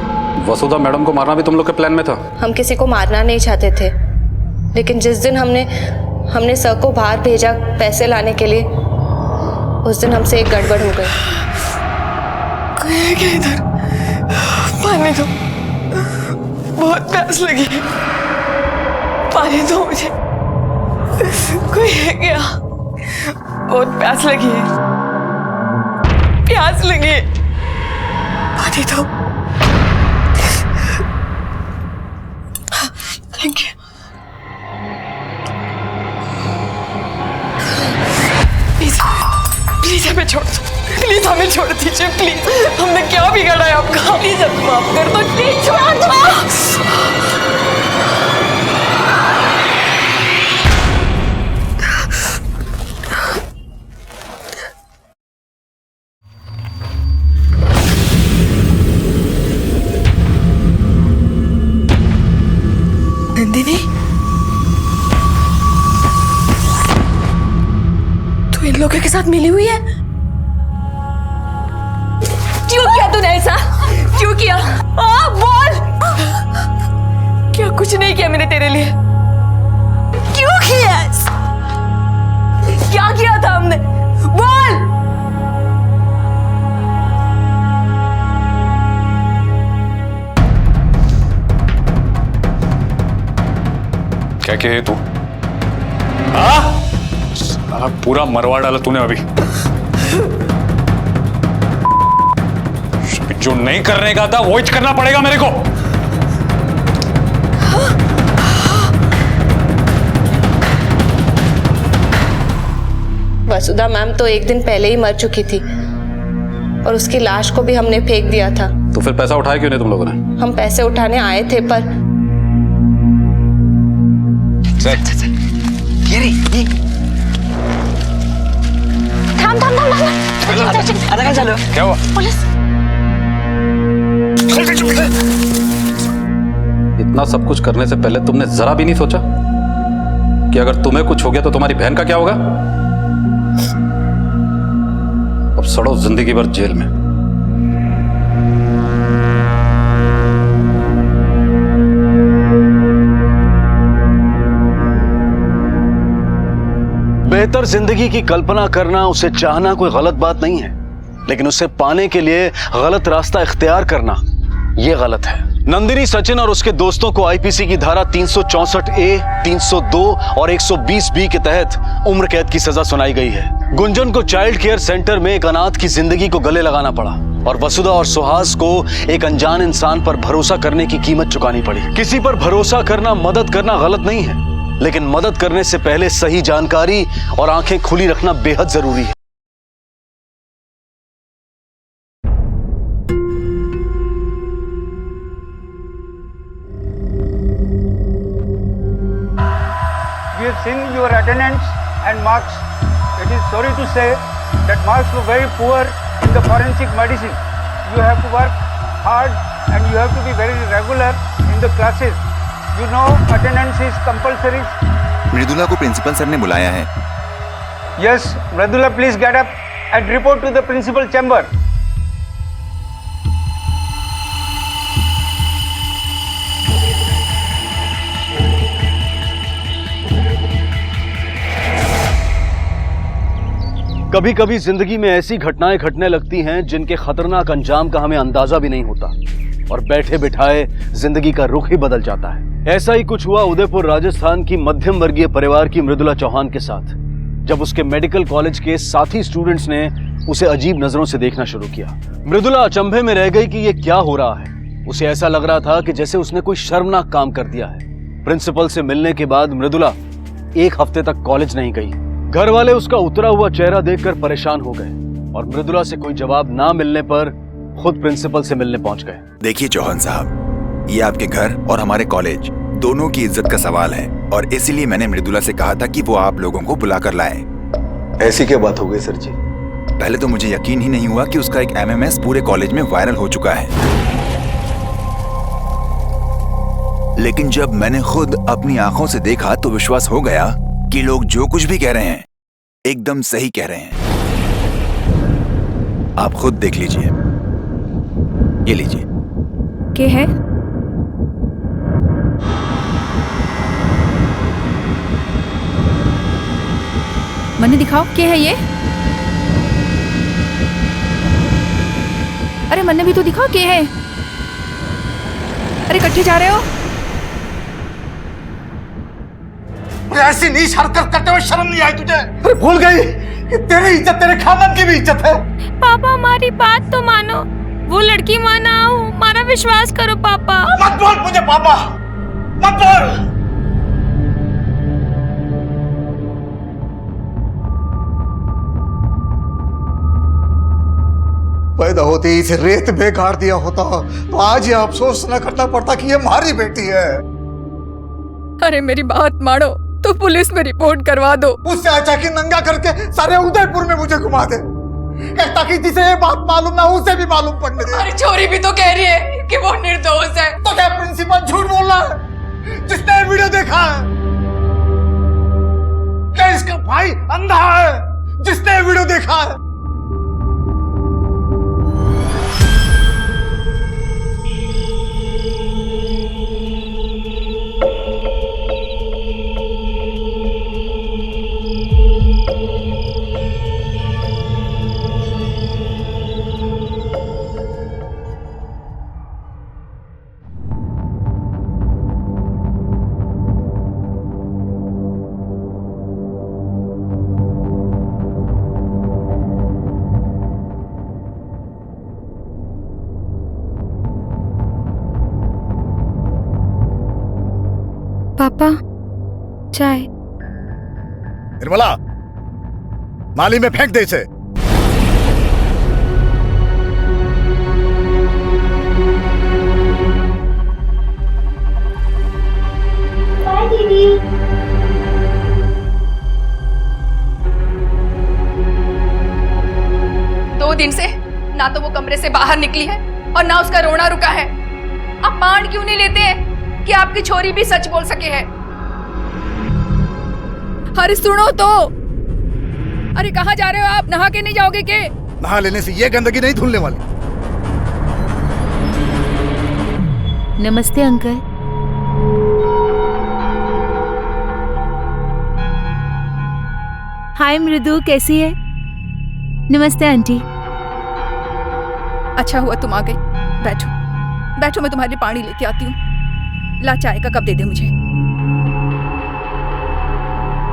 वसुधा मैडम को मारना भी तुम लोग के प्लान में था? हम किसी को मारना नहीं चाहते थे, लेकिन जिस दिन हमने सर को बाहर भेजा पैसे लाने के लिए, उस दिन हमसे एक गड़बड़ हो गई। क्या इधर पानी दो, बहुत प्यास लगी है, पानी दो मुझे। कोई है क्या? बहुत प्यास लगी है, प्यास लगी है, पानी दो। Thank you. प्लीज हमें छोड़ दो, प्लीज हमें छोड़ दीजिए, प्लीज। हमने क्या बिगाड़ा है आपका? प्लीज हमें माफ कर दो, प्लीज छोड़ दो। नंदिनी, तू इन लोगों के साथ मिली हुई है? क्यों किया तूने ऐसा? क्यों किया? बोल। क्या कुछ नहीं किया मैंने तेरे लिए? क्यों किया? क्या किया था हमने? बोल। क्या किया तू? पूरा मरवा डाला तूने अभी। जो नहीं करने का था वो ही करना पड़ेगा मेरे को। वसुधा मैम तो एक दिन पहले ही मर चुकी थी और उसकी लाश को भी हमने फेंक दिया था। तो फिर पैसा उठाया क्यों नहीं तुम लोगों ने? हम पैसे उठाने आए थे पर थाम थाम थाम थाम चलो क्या हुआ? पुलिस। इतना सब कुछ करने से पहले तुमने जरा भी नहीं सोचा कि अगर तुम्हें कुछ हो गया तो तुम्हारी बहन का क्या होगा? अब सड़ो जिंदगी भर जेल में। बेहतर जिंदगी की कल्पना करना, उसे चाहना कोई गलत बात नहीं है, लेकिन उसे पाने के लिए गलत रास्ता इख्तियार करना यह गलत है। नंदिनी सचिन और उसके दोस्तों को आईपीसी की धारा 364A, 302 और 120B के तहत उम्र कैद की सजा सुनाई गई है। गुंजन को चाइल्ड केयर सेंटर में एक अनाथ की जिंदगी को गले लगाना पड़ा और वसुधा और सुहास को एक अनजान इंसान पर भरोसा करने की कीमत चुकानी पड़ी। किसी पर भरोसा करना, मदद करना गलत नहीं है, लेकिन मदद करने से पहले सही जानकारी और आंखें खुली रखना बेहद जरूरी है। We have seen your attendance and marks. It is sorry to say that marks were very poor in the forensic medicine. You have to work hard and you have to be very regular in the classes. You know attendance is compulsory. Mridula को प्रिंसिपल सर ने बुलाया है। Yes, Mridula, please get up and report to the principal chamber. कभी कभी जिंदगी में ऐसी घटनाएं घटने लगती हैं जिनके खतरनाक अंजाम का हमें अंदाजा भी नहीं होता और बैठे बिठाए जिंदगी का रुख ही बदल जाता है। ऐसा ही कुछ हुआ उदयपुर राजस्थान की मध्यम वर्गीय परिवार की मृदुला चौहान के साथ, जब उसके मेडिकल कॉलेज के साथी स्टूडेंट्स ने उसे अजीब नजरों से देखना शुरू किया। मृदुला अचंभे में रह गई कि ये क्या हो रहा है। उसे ऐसा लग रहा था कि जैसे उसने कोई शर्मनाक काम कर दिया है। प्रिंसिपल से मिलने के बाद मृदुला 1 हफ्ते तक कॉलेज नहीं गई। घर वाले उसका उतरा हुआ चेहरा देखकर परेशान हो गए और मृदुला से कोई जवाब ना मिलने पर खुद प्रिंसिपल से मिलने पहुंच गए। देखिए चौहान साहब, ये आपके घर और हमारे कॉलेज दोनों की इज्जत का सवाल है और इसीलिए मैंने मृदुला से कहा था कि वो आप लोगों को बुला कर लाए। ऐसी क्या बात हो गई सर जी? पहले तो मुझे यकीन ही नहीं हुआ कि उसका एक MMS पूरे कॉलेज में वायरल हो चुका है, लेकिन जब मैंने खुद अपनी आंखों से देखा तो विश्वास हो गया कि लोग जो कुछ भी कह रहे हैं एकदम सही कह रहे हैं। आप खुद देख लीजिए, ये लीजिए। क्या है? मन्ने दिखाओ, क्या है ये? अरे मन्ने भी तो दिखाओ, क्या है? अरे इकट्ठे जा रहे हो? ऐसी नीच हरकत करते हुए शर्म नहीं आई तुझे? अरे भूल गई कि तेरी इज्जत तेरे खानदान की भी इज्जत है। पापा हमारी बात तो मानो, वो लड़की माना हूँ, हमारा विश्वास करो पापा। मत बोल मुझे पापा, मत बोल। पैदा होते ही इसे रेत में गाड़ दिया होता तो आज ये अफसोस न करना पड़ता कि ये हमारी बेटी है। अरे मेरी बात मानो तो पुलिस में रिपोर्ट करवा दो। उससे अच्छा कि नंगा करके सारे उदयपुर में मुझे घुमा दे, ताकि जिसे ये बात मालूम ना उसे भी मालूम पड़ने दे। अरे छोरी भी तो कह रही है कि वो निर्दोष है। तो क्या प्रिंसिपल झूठ बोल रहा है जिसने वीडियो देखा है? क्या इसका भाई अंधा है जिसने वीडियो देखा है? पापा चाय। निर्मला, नाली में फेंक दे इसे। दो दिन से ना तो वो कमरे से बाहर निकली है और ना उसका रोना रुका है। आप मान क्यों नहीं लेते हैं कि आपकी छोरी भी सच बोल सके है? अरे सुनो तो, अरे कहाँ जा रहे हो आप? नहा के नहीं जाओगे के? नहा लेने से ये गंदगी नहीं धुलने वाली। नमस्ते अंकल। हाय मृदु, कैसी है? नमस्ते आंटी। अच्छा हुआ तुम आ गई। बैठो बैठो, मैं तुम्हारे लिए पानी लेके आती हूँ। ला, चाय का कप दे दे मुझे।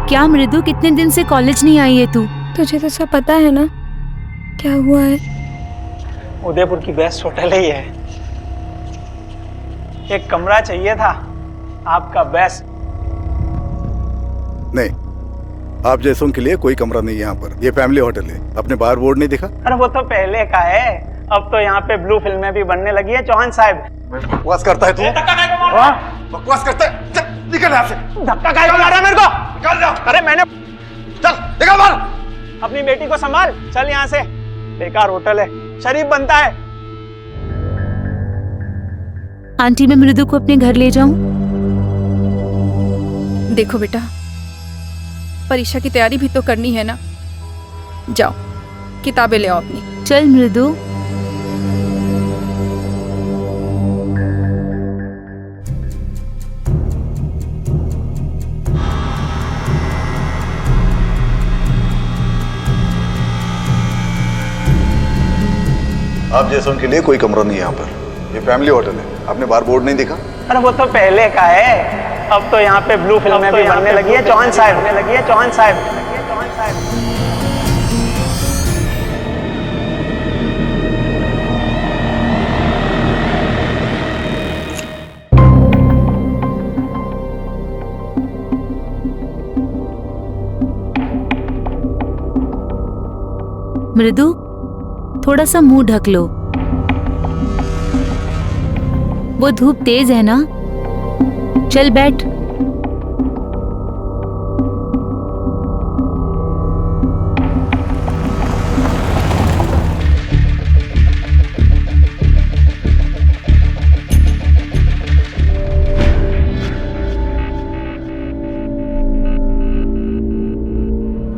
क्या मृदु, कितने दिन से कॉलेज नहीं आई है तू? तुझे तो सब पता है ना क्या हुआ है। उदयपुर की बेस्ट होटल ही है। एक कमरा चाहिए था, आपका बेस्ट। नहीं, आप जैसों के लिए कोई कमरा नहीं है यहाँ पर। ये फैमिली होटल है। अपने बाहर बोर्ड नहीं दिखा? अरे वो तो पहले का है, अब तो यहाँ पे ब्लू फिल्में भी बनने लगी है। चौहान साहब, बकवास करता है तू? बकवास करता है? चल निकल यहाँ से। धक्का काहे को मार रहा है मेरे को? निकल जाओ। अरे मैंने, चल निकल बाहर। अपनी बेटी को संभाल, चल यहाँ से। बेकार होटल है, शरीफ बनता है। आंटी, मैं मृदु को अपने घर ले जाऊं? देखो बेटा, परीक्षा की तैयारी भी तो करनी है ना। जाओ, किताबें ले आओ अपनी। चल मृदु। आप जैसों के लिए कोई कमरा नहीं है यहाँ पर। ये फैमिली होटल है। आपने बाहर बोर्ड नहीं दिखा? अरे वो तो पहले का है, अब तो यहाँ पे ब्लू फिल्में भी बनने लगी है। चौहान साहब, चौहान साहब। मृदु, थोड़ा सा मुंह ढक लो। वो धूप तेज है ना। चल बैठ।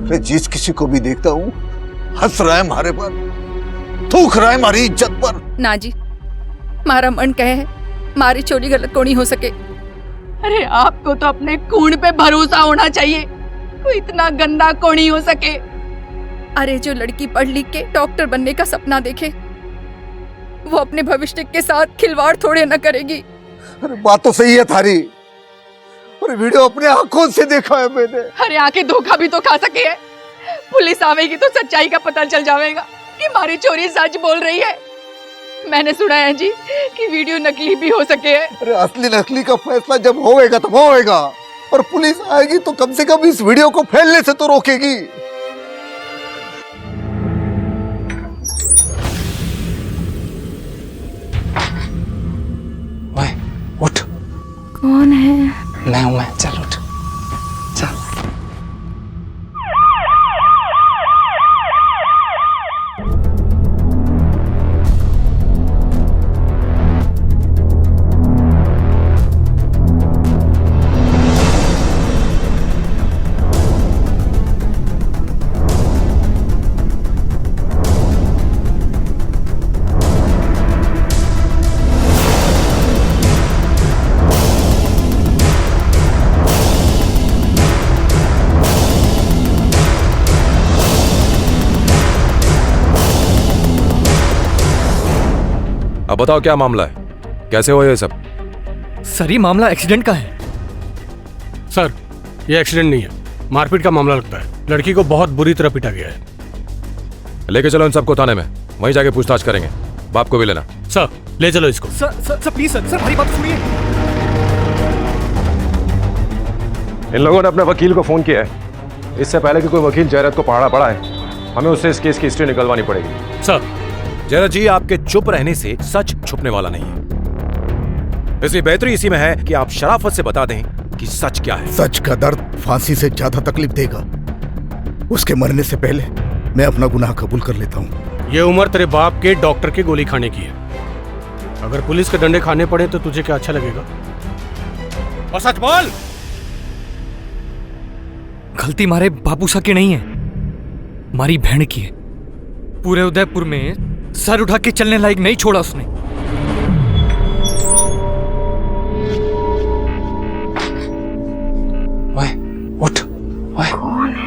मैं जिस किसी को भी देखता हूँ हंस रहा है हमारे पर, थूक रहा है हमारी इज्जत पर। ना जी, मारा मन कहे मारी चोरी गलत को नहीं हो सके। अरे आपको तो अपने खून पे भरोसा होना चाहिए, कोई इतना गंदा को नहीं हो सके। अरे जो लड़की पढ़ लिख के डॉक्टर बनने का सपना देखे, वो अपने भविष्य के साथ खिलवाड़ थोड़े न करेगी। अरे बात तो सही है थारी, और वीडियो अपने आंखों से देखा है मैंने। अरे आके धोखा भी तो खा सके है। पुलिस आवेगी तो सच्चाई का पता चल जाएगा कि मारी चोरी सच बोल रही है। मैंने सुना है जी कि वीडियो नकली भी हो सके है। अरे असली नकली का फैसला जब होएगा तब होएगा, और पुलिस आएगी तो कम से कम इस वीडियो को फैलने से तो रोकेगी। ओए, उठ। कौन है? मैं हूं, मैं। चल उठ, चल। अब बताओ क्या मामला है, कैसे हुआ ये सब? सर, ये मामला एक्सीडेंट का है। सर, ये एक्सीडेंट नहीं है, मारपीट का मामला लगता है। लड़की को बहुत बुरी तरह पीटा गया है। लेके चलो इन सबको थाने में, वहीं जाके पूछताछ करेंगे। बाप को भी लेना। सर, ले चलो इसको। सर प्लीज सर, हमारी बात सुनिए। इन लोगों ने अपने वकील को फोन किया है। इससे पहले कि कोई वकील जयरत को पहाड़ा पड़ा है, हमें उससे इस केस की हिस्ट्री निकलवानी पड़ेगी। सर, जयरत जी, आपके चुप रहने से सच छुपने वाला नहीं है, इसलिए बेहतरी इसी में है कि आप शराफत से बता दें कि सच सच क्या है? सच का दर्द फांसी से ज्यादा तकलीफ देगा। उसके मरने से पहले मैं अपना गुनाह कबूल कर लेता हूँ। ये उम्र तेरे बाप के डॉक्टर की गोली खाने की है। अगर पुलिस के डंडे खाने पड़े तो तुझे क्या अच्छा लगेगा? और सच बोल। गलती मारे बाबूसा की नहीं है, मारी बहन की है। पूरे उदयपुर में सर उठा के चलने लायक नहीं छोड़ा उसने। ओए उठ, ओए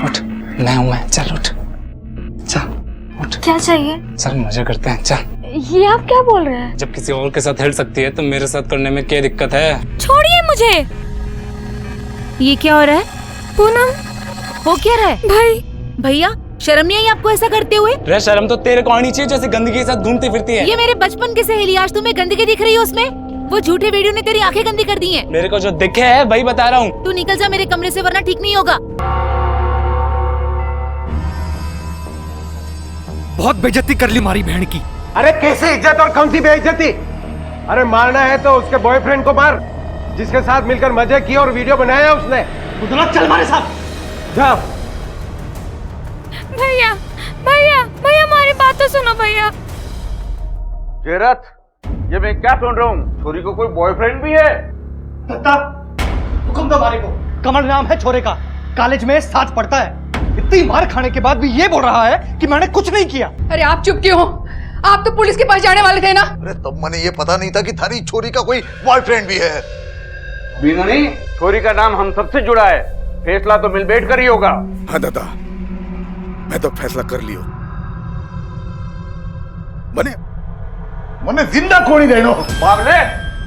उठ, मैं हूं मैं, चल उठ, चल उठ। क्या चाहिए? चल मजे करते हैं, चल। ये आप क्या बोल रहे हैं? जब किसी और के साथ हिल सकती है तो मेरे साथ करने में क्या दिक्कत है? छोड़िए मुझे। ये क्या हो रहा है? पूनम, हो क्या रहा है? भाई भैया शर्म नहीं आई आपको ऐसा करते हुए? रे शर्म तो तेरे को आनी चाहिए जैसे गंदगी के साथ घूमती फिरती है। ये मेरे बचपन की सहेली, आज तुम्हें गंदगी दिख रही है उसमें? वो झूठे वीडियो ने तेरी आंखें गंदी कर दी हैं। मेरे को जो दिखे है वही बता रहा हूँ। तू निकल जा मेरे कमरे से वरना ठीक नहीं होगा। बहुत बेइज्जती कर ली मारी बहन की। अरे कैसे इज्जत और कौन सी बेइज्जती? अरे मारना है तो उसके बॉयफ्रेंड को मार, जिसके साथ मिलकर मजे किए और वीडियो बनाया उसने। चल हमारे साथ। जा। भैया भैया भैया हमारी बात तो सुनो भैया। जयरथ, ये मैं क्या सुन रहा हूँ? छोरी को कोई बॉयफ्रेंड भी है? दत्ता, हुक्म दो हमारे को। कमल नाम है छोरे का, कॉलेज में साथ पढ़ता है। इतनी मार खाने के बाद भी ये बोल रहा है कि मैंने कुछ नहीं किया। अरे आप चुप क्यों हो? आप तो पुलिस के पास जाने वाले थे ना? अरे तब मैंने ये पता नहीं था कि थारी छोरी का कोई बॉयफ्रेंड भी है। बीना नहीं, छोरी का नाम हम सबसे जुड़ा है, फैसला तो मिल बैठ कर ही होगा। हाँ दादा, मैं तो फैसला कर लियो। मने जिंदा कोनी देनो। बाबले,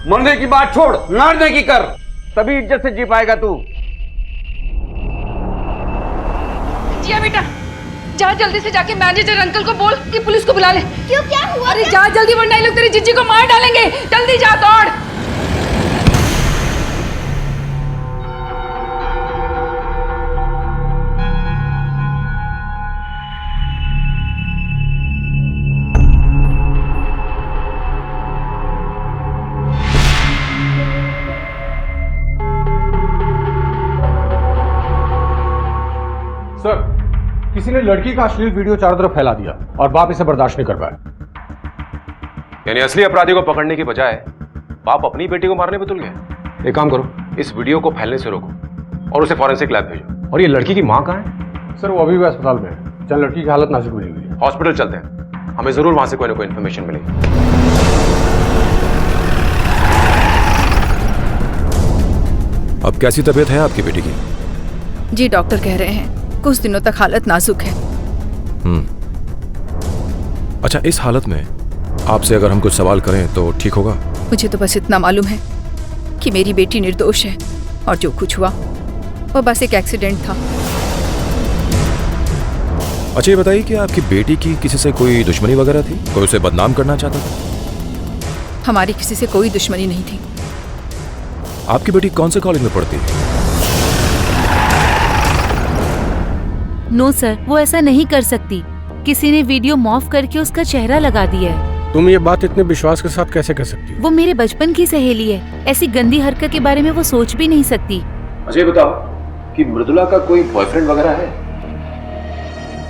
मरने की बात छोड़, मारने की कर, तभी इज्जत से जी पाएगा तू। जिया बेटा, जा जल्दी से जाके मैनेजर अंकल को बोल कि पुलिस को बुला ले। क्यों, क्या हुआ? अरे जा जल्दी वरना ये लोग तेरी जिज्जी को मार डालेंगे। जल्दी जा, दौड़। सर, किसी ने लड़की का अश्लील वीडियो चारों तरफ फैला दिया और बाप इसे बर्दाश्त नहीं कर पाया। यानी असली अपराधी को पकड़ने की बजाय बाप अपनी बेटी को मारने पे तुल गए। एक काम करो, इस वीडियो को फैलने से रोको और उसे फॉरेंसिक लैब भेजो। और ये लड़की की माँ कहाँ है? सर, वो अभी भी अस्पताल में है। चल, लड़की की हालत नाजुक बनी हुई है। हॉस्पिटल चलते हैं, हमें जरूर वहां से कोई ना कोई इन्फॉर्मेशन मिलेगी। अब कैसी तबीयत है आपकी बेटी की? जी डॉक्टर कह रहे हैं कुछ दिनों तक हालत नाजुक है। अच्छा, इस हालत में आपसे अगर हम कुछ सवाल करें तो ठीक होगा? मुझे तो बस इतना मालूम है कि मेरी बेटी निर्दोष है और जो कुछ हुआ वो बस एक एक्सीडेंट था। अच्छा, ये बताइए कि आपकी बेटी की किसी से कोई दुश्मनी वगैरह थी? कोई उसे बदनाम करना चाहता था? हमारी किसी से कोई दुश्मनी नहीं थी। आपकी बेटी कौन से कॉलेज में पढ़ती है? नो सर, वो ऐसा नहीं कर सकती। किसी ने वीडियो मॉर्फ करके उसका चेहरा लगा दिया है। तुम ये बात इतने विश्वास के साथ कैसे कर सकती हो? वो मेरे बचपन की सहेली है, ऐसी गंदी हरकत के बारे में वो सोच भी नहीं सकती। अच्छा, ये बताओ कि मृदुला का कोई बॉयफ्रेंड वगैरह है?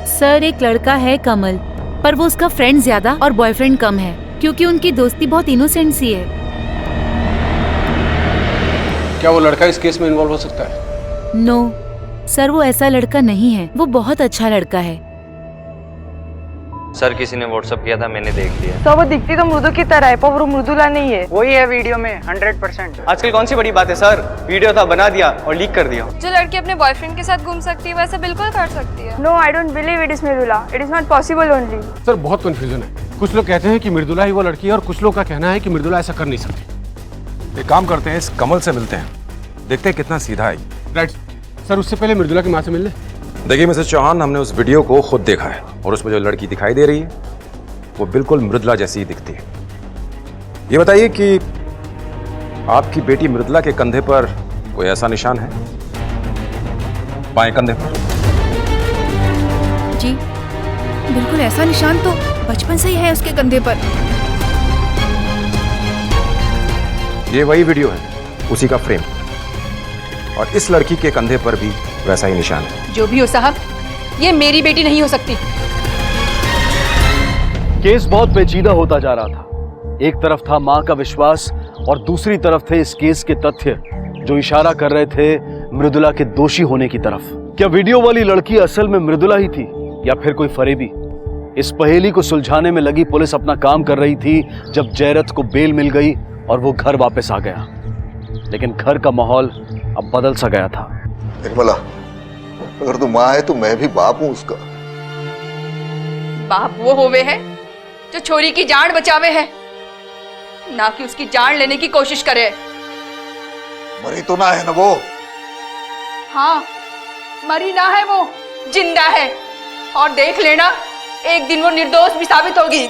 सर, एक लड़का है कमल, पर वो उसका फ्रेंड ज्यादा और बॉयफ्रेंड कम है, क्योंकि उनकी दोस्ती बहुत इनोसेंट सी है। क्या वो लड़का इस केस में इन्वॉल्व हो सकता है? नो सर, वो ऐसा लड़का नहीं है। वो बहुत अच्छा लड़का है। सर, किसी ने व्हाट्सएप किया था, मैंने देख लिया। तो वो दिखती तो मृदु की तरह है, पर वो मृदुला नहीं है। वही है वीडियो में 100%। आजकल कौन सी बड़ी बात है सर, वीडियो था, बना दिया और लीक कर दिया। जो लड़की अपने बॉयफ्रेंड के साथ घूम सकती है वैसा बिल्कुल कर सकती है। No, I don't believe it is Mridula. It is not possible only. Sir, बहुत कंफ्यूजन है। कुछ लोग कहते हैं कि मृदुला ही वो लड़की है और कुछ लोग का कहना है कि मृदुला ऐसा कर नहीं सकती। एक काम करते हैं, इस कमल से मिलते हैं, देखते हैं कितना सीधा है। राइट सर, उससे पहले मृदुला की माँ से मिल ले। देखिए मिसेस चौहान, हमने उस वीडियो को खुद देखा है और उसमें जो लड़की दिखाई दे रही है वो बिल्कुल मृदुला जैसी ही दिखती है। ये बताइए कि आपकी बेटी मृदुला के कंधे पर कोई ऐसा निशान है? बाएं कंधे पर? जी बिल्कुल ऐसा निशान तो बचपन से ही है उसके कंधे पर। ये वही वीडियो है, उसी का फ्रेम। और इस लड़की के कंधे पर भी वैसा ही निशान है। जो भी हो साहब, ये मेरी बेटी नहीं हो सकती। केस बहुत पेचीदा होता जा रहा था। एक तरफ था मां का विश्वास और दूसरी तरफ थे इस केस के तथ्य जो इशारा कर रहे थे मृदुला के दोषी होने की तरफ। क्या वीडियो वाली लड़की असल में मृदुला ही थी या फिर कोई फरेबी? इस पहेली को सुलझाने में लगी पुलिस अपना काम कर रही थी जब जयरथ को बेल मिल गई और वो घर वापस आ गया। लेकिन घर का माहौल अब बदल सा गया था। निर्मला, अगर तू माँ है तो मैं भी बाप हूं उसका। बाप वो होवे है जो छोरी की जान बचावे है, ना कि उसकी जान लेने की कोशिश करे। मरी तो ना है ना वो? हाँ, मरी ना है वो, जिंदा है। और देख लेना, एक दिन वो निर्दोष भी साबित होगी।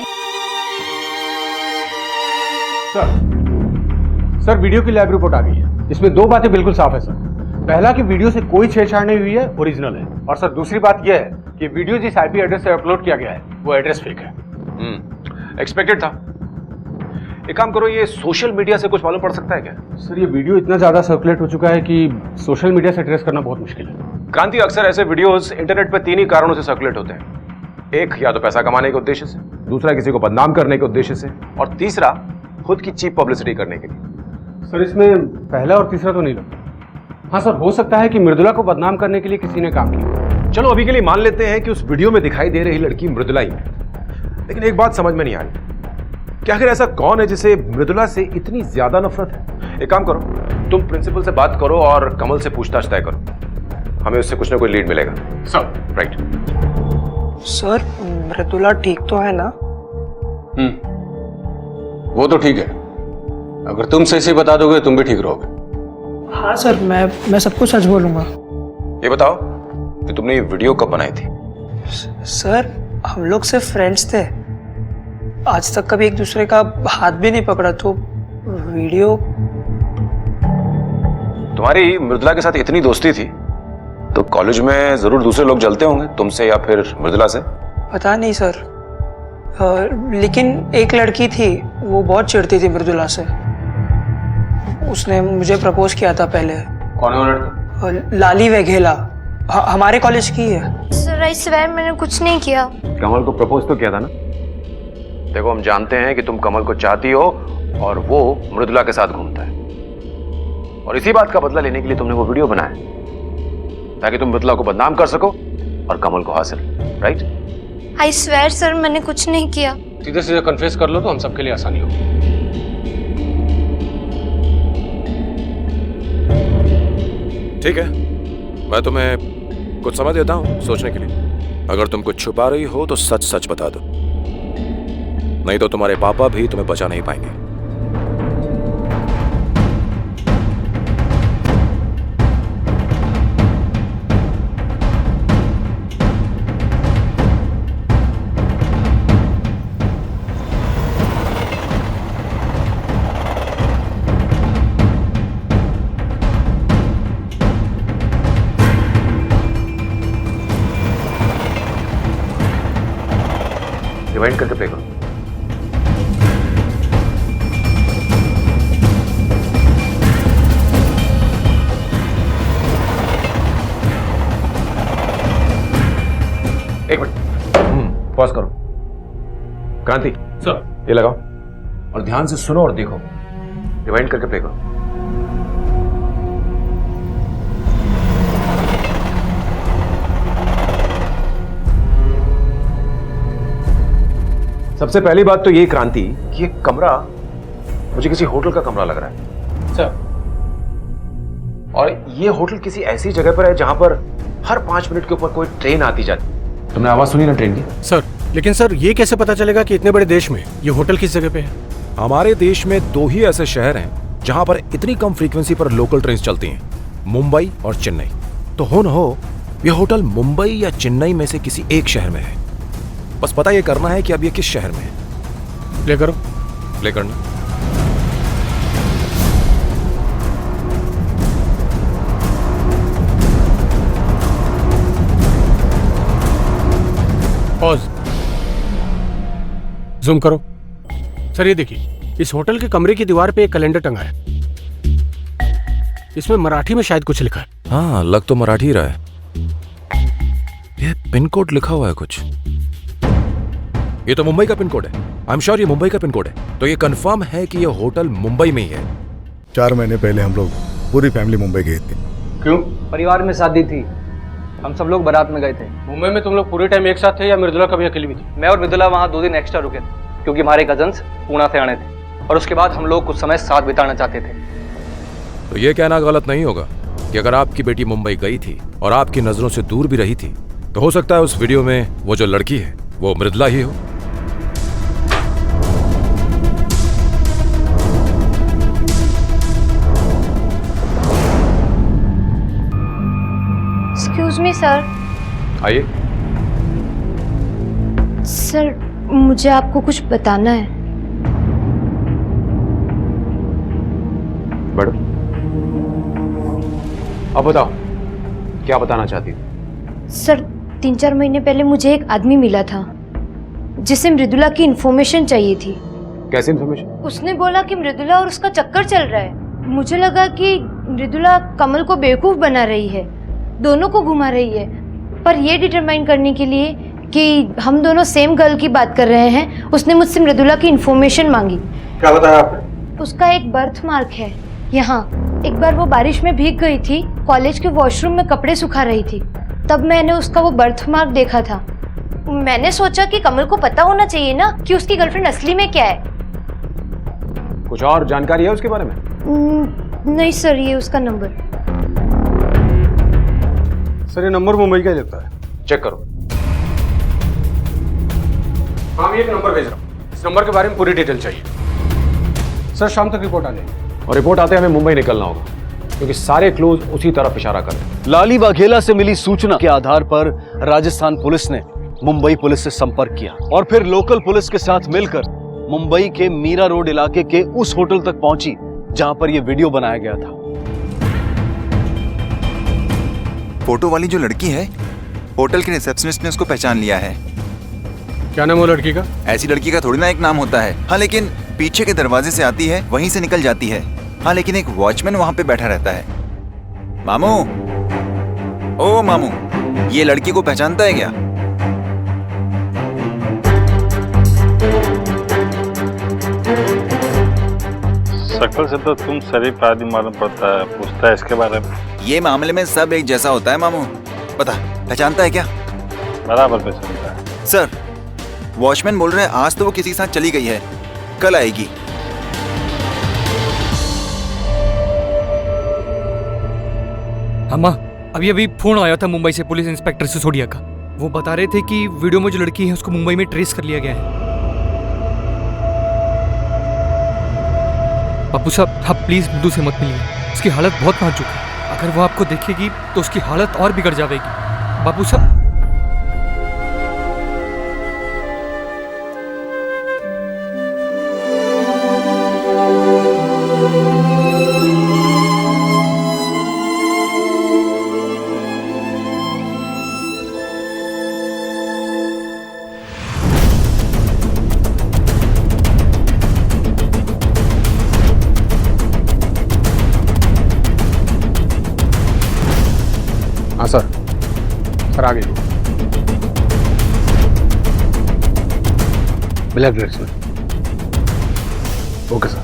सर वीडियो की लैब रिपोर्ट आ गई है। इसमें दो बातें बिल्कुल साफ है सर। पहला कि वीडियो से कोई छेड़छाड़ नहीं हुई है, ओरिजिनल है। और सर दूसरी बात यह है कि वीडियो जिस आईपी एड्रेस से अपलोड किया गया है वो एड्रेस फेक है। एक्सपेक्टेड था। एक काम करो, ये सोशल मीडिया से कुछ मालूम पड़ सकता है क्या? सर ये वीडियो इतना ज्यादा सर्कुलेट हो चुका है कि सोशल मीडिया से ट्रेस करना बहुत मुश्किल है। क्रांति, अक्सर ऐसे वीडियोस इंटरनेट पर 3 ही कारणों से सर्कुलेट होते हैं। एक, या तो पैसा कमाने के उद्देश्य से, दूसरा किसी को बदनाम करने के उद्देश्य से, और तीसरा खुद की चीप पब्लिसिटी करने के लिए। सर इसमें पहला और तीसरा तो नहीं लगता। हाँ सर, हो सकता है कि मृदुला को बदनाम करने के लिए किसी ने काम किया। चलो अभी के लिए मान लेते हैं कि उस वीडियो में दिखाई दे रही लड़की मृदुला ही है। लेकिन एक बात समझ में नहीं आ रही कि आखिर ऐसा कौन है जिसे मृदुला से इतनी ज्यादा नफरत है। एक काम करो, तुम प्रिंसिपल से बात करो और कमल से पूछताछ तय करो। हमें उससे कुछ ना कोई लीड मिलेगा। Sir right. सर मृदुला ठीक तो है ना? वो तो ठीक है। अगर तुम सही से बता दोगे तुम भी ठीक रहोगे। हाँ सर, मैं सब कुछ सच बोलूंगा। ये बताओ कि तुमने ये वीडियो कब बनाई थी? सर हम लोग सिर्फ फ्रेंड्स थे, आज तक कभी एक दूसरे का हाथ भी नहीं पकड़ा, तो वीडियो। तुम्हारी मृदुला के साथ इतनी दोस्ती थी तो कॉलेज में जरूर दूसरे लोग जलते होंगे तुमसे या फिर मृदुला से। पता नहीं सर, लेकिन एक लड़की थी वो बहुत चिढ़ती थी मृदुला से। उसने मुझे प्रपोज किया था पहले। कौन है वो लड़की? लाली वेघेला, हमारे कॉलेज की है। सर आई स्वेयर मैंने कुछ नहीं किया। कमल को प्रपोज तो किया था ना? देखो हम जानते हैं कि तुम कमल को चाहती हो और वो मृदुला के साथ घूमता है, और इसी बात का बदला लेने के लिए तुमने वो वीडियो बनाया ताकि तुम मृदुला को बदनाम कर सको और कमल को हासिल। राइट? आई स्वेयर सर मैंने कुछ नहीं किया। सीधे सीधे कन्फेस कर लो तो हम सबके लिए आसानी होगी। ठीक है, मैं तुम्हें कुछ समय देता हूं सोचने के लिए। अगर तुम कुछ छुपा रही हो तो सच सच बता दो, नहीं तो तुम्हारे पापा भी तुम्हें बचा नहीं पाएंगे। डिवाइड करके पे करो। एक मिनट पॉज करो। क्रांति सर, ये लगाओ और ध्यान से सुनो और देखो। डिवाइड करके प्ले करो। सबसे पहली बात तो ये क्रांति कि ये कमरा मुझे किसी होटल का कमरा लग रहा है सर, और ये होटल किसी ऐसी जगह पर है जहां पर हर 5 मिनट के ऊपर कोई ट्रेन आती जाती। तुमने आवाज सुनी ना ट्रेन की? सर लेकिन सर ये कैसे पता चलेगा कि इतने बड़े देश में ये होटल किस जगह पे है? हमारे देश में 2 ही ऐसे शहर हैं जहां पर इतनी कम फ्रीक्वेंसी पर लोकल ट्रेन चलती हैं, मुंबई और चेन्नई। तो हो न हो ये होटल मुंबई या चेन्नई में से किसी एक शहर में है। बस पता ये करना है कि अब ये किस शहर में है। प्ले करो। प्ले करना। पॉज। जूम करो। सर ये देखिए, इस होटल के कमरे की दीवार पे एक कैलेंडर टंगा है। इसमें मराठी में शायद कुछ लिखा है। हाँ, लग तो मराठी रहा है। ये पिन कोड लिखा हुआ है कुछ। ये तो मुंबई का पिन कोड है। आई एम श्योर ये मुंबई का पिन कोड है। तो ये कंफर्म है कि ये होटल मुंबई में ही है। 4 महीने पहले हम लोग पूरी फैमिली मुंबई गए थे। क्यों? परिवार में शादी थी, हम सब लोग बारात में गए थे। मुंबई में तुम लोग पूरे टाइम एक साथ थे या मृदुला कभी अकेली भी थी? मैं और मृदुला वहाँ 2 दिन एक्स्ट्रा रुके थे क्योंकि हमारे कजन्स पूना से आने थे और उसके बाद हम लोग कुछ समय साथ बिताना चाहते थे। तो ये कहना गलत नहीं होगा कि अगर आपकी बेटी मुंबई गई थी और आपकी नजरों से दूर भी रही थी तो हो सकता है उस वीडियो में वो जो लड़की है वो मृदुला ही हो। Excuse me sir. आइए। सर मुझे आपको कुछ बताना है। बढ़ो। अब बताओ क्या बताना चाहती हो? सर 3-4 महीने पहले मुझे एक आदमी मिला था जिसे मृदुला की इन्फॉर्मेशन चाहिए थी। कैसी इन्फॉर्मेशन? उसने बोला कि मृदुला और उसका चक्कर चल रहा है। मुझे लगा कि मृदुला कमल को बेवकूफ बना रही है, दोनों को घुमा रही है, पर यह डिटरमाइन करने के लिए कि हम दोनों सेम गर्ल की बात कर रहे हैं उसने मुझसे मृदुला की इन्फॉर्मेशन मांगी। क्या बताया आपने? उसका एक बर्थ मार्क है यहाँ। एक बार वो बारिश में भीग गई थी, कॉलेज के वॉशरूम में कपड़े सुखा रही थी, तब मैंने उसका वो बर्थ मार्क देखा था। मैंने सोचा कि कमल को पता होना चाहिए ना कि उसकी गर्लफ्रेंड असली में क्या है। कुछ और जानकारी है उसके बारे में? नहीं सर, ये उसका नंबर। सर ये नंबर मुंबई का ही लगता है, चेक करो। हाँ, मैं एक नंबर भेज रहा हूँ, इस नंबर के बारे में पूरी डिटेल चाहिए। सर शाम तक रिपोर्ट आ जाएगी और रिपोर्ट आते हमें मुंबई निकलना होगा क्योंकि सारे क्लोज उसी तरफ इशारा कर रहे हैं। लाली वाघेला से मिली सूचना के आधार पर राजस्थान पुलिस ने मुंबई पुलिस से संपर्क किया और फिर लोकल पुलिस के साथ मिलकर मुंबई के मीरा रोड इलाके के उस होटल तक पहुंची जहां पर यह वीडियो बनाया गया था। फोटो वाली जो लड़की है, होटल के रिसेप्शनिस्ट ने उसको पहचान लिया है। क्या नाम है लड़की का? ऐसी लड़की का थोड़ी ना एक नाम होता है। हाँ, लेकिन पीछे के दरवाजे से आती है, वहीं से निकल जाती है। हाँ, लेकिन एक वॉचमैन वहां पे बैठा रहता है। मामू, ओ मामू, ये लड़की को पहचानता है क्या? शक्ल से तो तुम शरीफ आदमी मालूम पड़ता है, पूछता है इसके बारे में। ये मामले में सब एक जैसा होता है मामू। पहचानता है क्या? बराबर पहचानता है। सर, वॉचमैन बोल रहे हैं आज तो वो किसी के साथ चली गई है, कल आएगी। अम्मा, अभी अभी फोन आया था मुंबई से पुलिस इंस्पेक्टर सिसोदिया का। वो बता रहे थे कि वीडियो में जो लड़की है उसको मुंबई में ट्रेस कर लिया गया है। बापू साहब, आप प्लीज मृदु से मत मिलिए, उसकी हालत बहुत नाजुक है। अगर वो आपको देखेगी तो उसकी हालत और बिगड़ जाएगी। बापू साहब। हाँ सर, सर आगे ब्लैक ड्रेस में। Okay sir.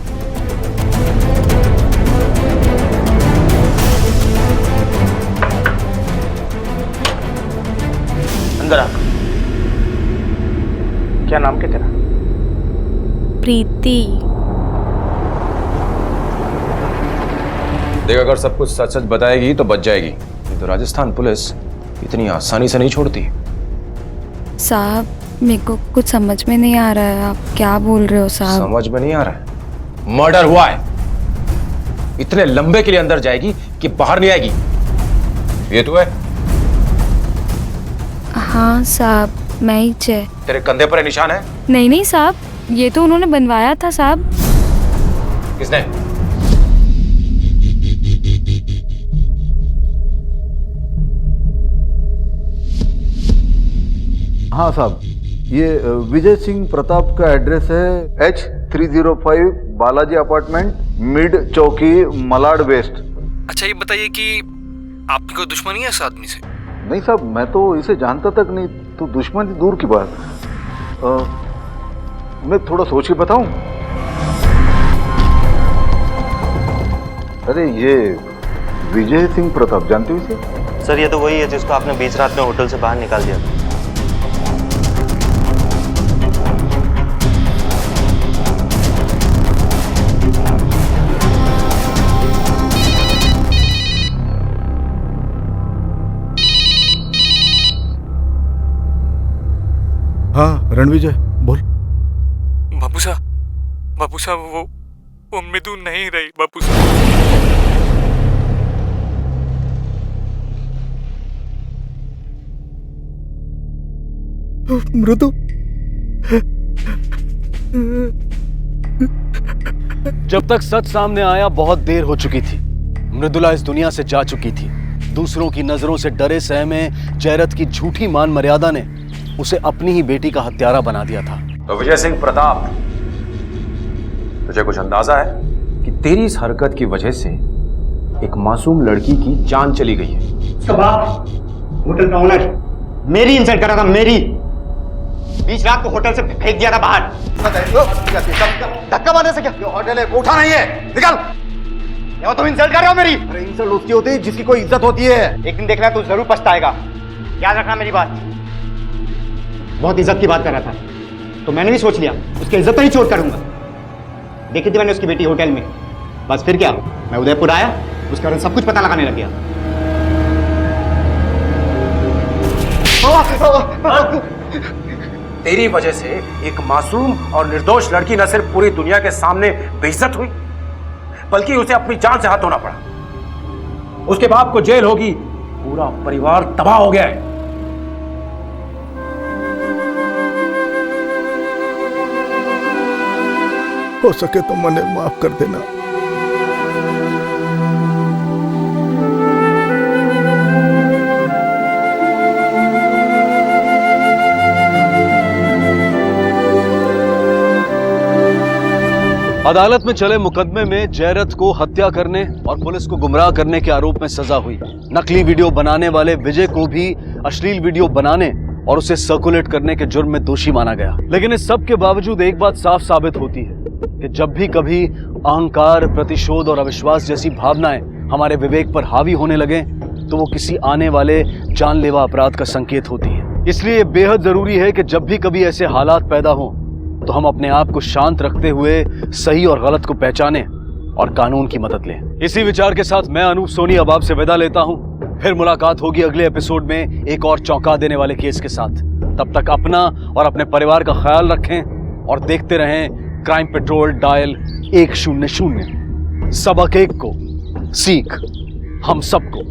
अंदर आ। क्या नाम क्या तेरा? प्रीति। देख, अगर सब कुछ सच सच बताएगी तो बच जाएगी, तो राजस्थान पुलिस इतनी आसानी से नहीं छोड़ती। साहब, मेरे को कुछ समझ में नहीं आ रहा है, आप क्या बोल रहे हो साहब? समझ में नहीं आ रहा है? मर्डर हुआ है, इतने लंबे के लिए अंदर जाएगी कि बाहर नहीं आएगी। ये तो है? हाँ साहब, मैं ही चे। तेरे कंधे पर निशान है? नहीं नहीं साहब, ये तो उन्होंने बनवाया था साहब। किसने? हाँ साहब, ये विजय सिंह प्रताप का एड्रेस है H305 बालाजी अपार्टमेंट, मिड चौकी, मलाड वेस्ट। अच्छा ये बताइए कि आपकी कोई दुश्मनी है इस आदमी से? नहीं साहब, मैं तो इसे जानता तक नहीं, तो दुश्मनी दूर की बात। मैं थोड़ा सोच के बताऊं? अरे ये विजय सिंह प्रताप, जानते हो इसे? सर ये तो वही है जिसको आपने बीच रात में होटल से बाहर निकाल दिया था। हाँ रणविजय बोल। बापू साहब वो मृदु नहीं रही बापू साहब। मृदु, जब तक सच सामने आया बहुत देर हो चुकी थी। मृदुला इस दुनिया से जा चुकी थी। दूसरों की नजरों से डरे सहमे जयरथ की झूठी मान मर्यादा ने उसे अपनी ही बेटी का हत्यारा बना दिया था। तो विजय सिंह प्रताप, तुझे कुछ अंदाजा है कि तेरी इस हरकत की वजह से एक मासूम लड़की की जान चली गई है? उसका बाप होटल का ओनर मेरी इंसल्ट कर रहा था, मेरी। बीच रात को होटल से फेंक दिया था बाहर। धक्का मारने से क्या? होटल है, कोठा नहीं है, निकल। या तुम इंसल्ट कर रहे हो मेरी? अरे इंसल्ट उसकी होती है जिसकी कोई इज्जत होती है। एक दिन देखना तू जरूर पछताएगा, याद रखना मेरी बात। बहुत इज्जत की बात कर रहा था तो मैंने भी सोच लिया उसकी इज्जत तो ही चोट करूंगा। देखी थी मैंने उसकी बेटी होटल में, बस फिर क्या, मैं उदयपुर आया, उसके बारे में सब कुछ पता लगाने लग गया। तेरी वजह से एक मासूम और निर्दोष लड़की न सिर्फ पूरी दुनिया के सामने बेइज्जत हुई, बल्कि उसे अपनी जान से हाथ धोना पड़ा। उसके बाप को जेल होगी, पूरा परिवार तबाह हो गया है। हो सके तो मुझे माफ कर देना। अदालत में चले मुकदमे में जयरथ को हत्या करने और पुलिस को गुमराह करने के आरोप में सजा हुई। नकली वीडियो बनाने वाले विजय को भी अश्लील वीडियो बनाने और उसे सर्कुलेट करने के जुर्म में दोषी माना गया। लेकिन इस सब के बावजूद एक बात साफ साबित होती है कि जब भी कभी अहंकार, प्रतिशोध और अविश्वास जैसी भावनाएं हमारे विवेक पर हावी होने लगे तो वो किसी आने वाले जानलेवा अपराध का संकेत होती है। इसलिए ये बेहद जरूरी है कि जब भी कभी ऐसे हालात पैदा हों तो हम अपने आप को शांत रखते हुए सही और गलत को पहचानें और कानून की मदद लें। इसी विचार के साथ मैं अनूप सोनी अब आपसे विदा लेता हूं। फिर मुलाकात होगी अगले एपिसोड में एक और चौंका देने वाले केस के साथ। तब तक अपना और अपने परिवार का ख्याल रखें और देखते रहें क्राइम पेट्रोल डायल 100। सबक एक को सीख हम सबको।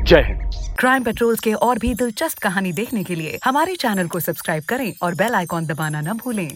जय हिंद। क्राइम पेट्रोल्स के और भी दिलचस्प कहानी देखने के लिए हमारे चैनल को सब्सक्राइब करें और बेल आइकॉन दबाना न भूलें।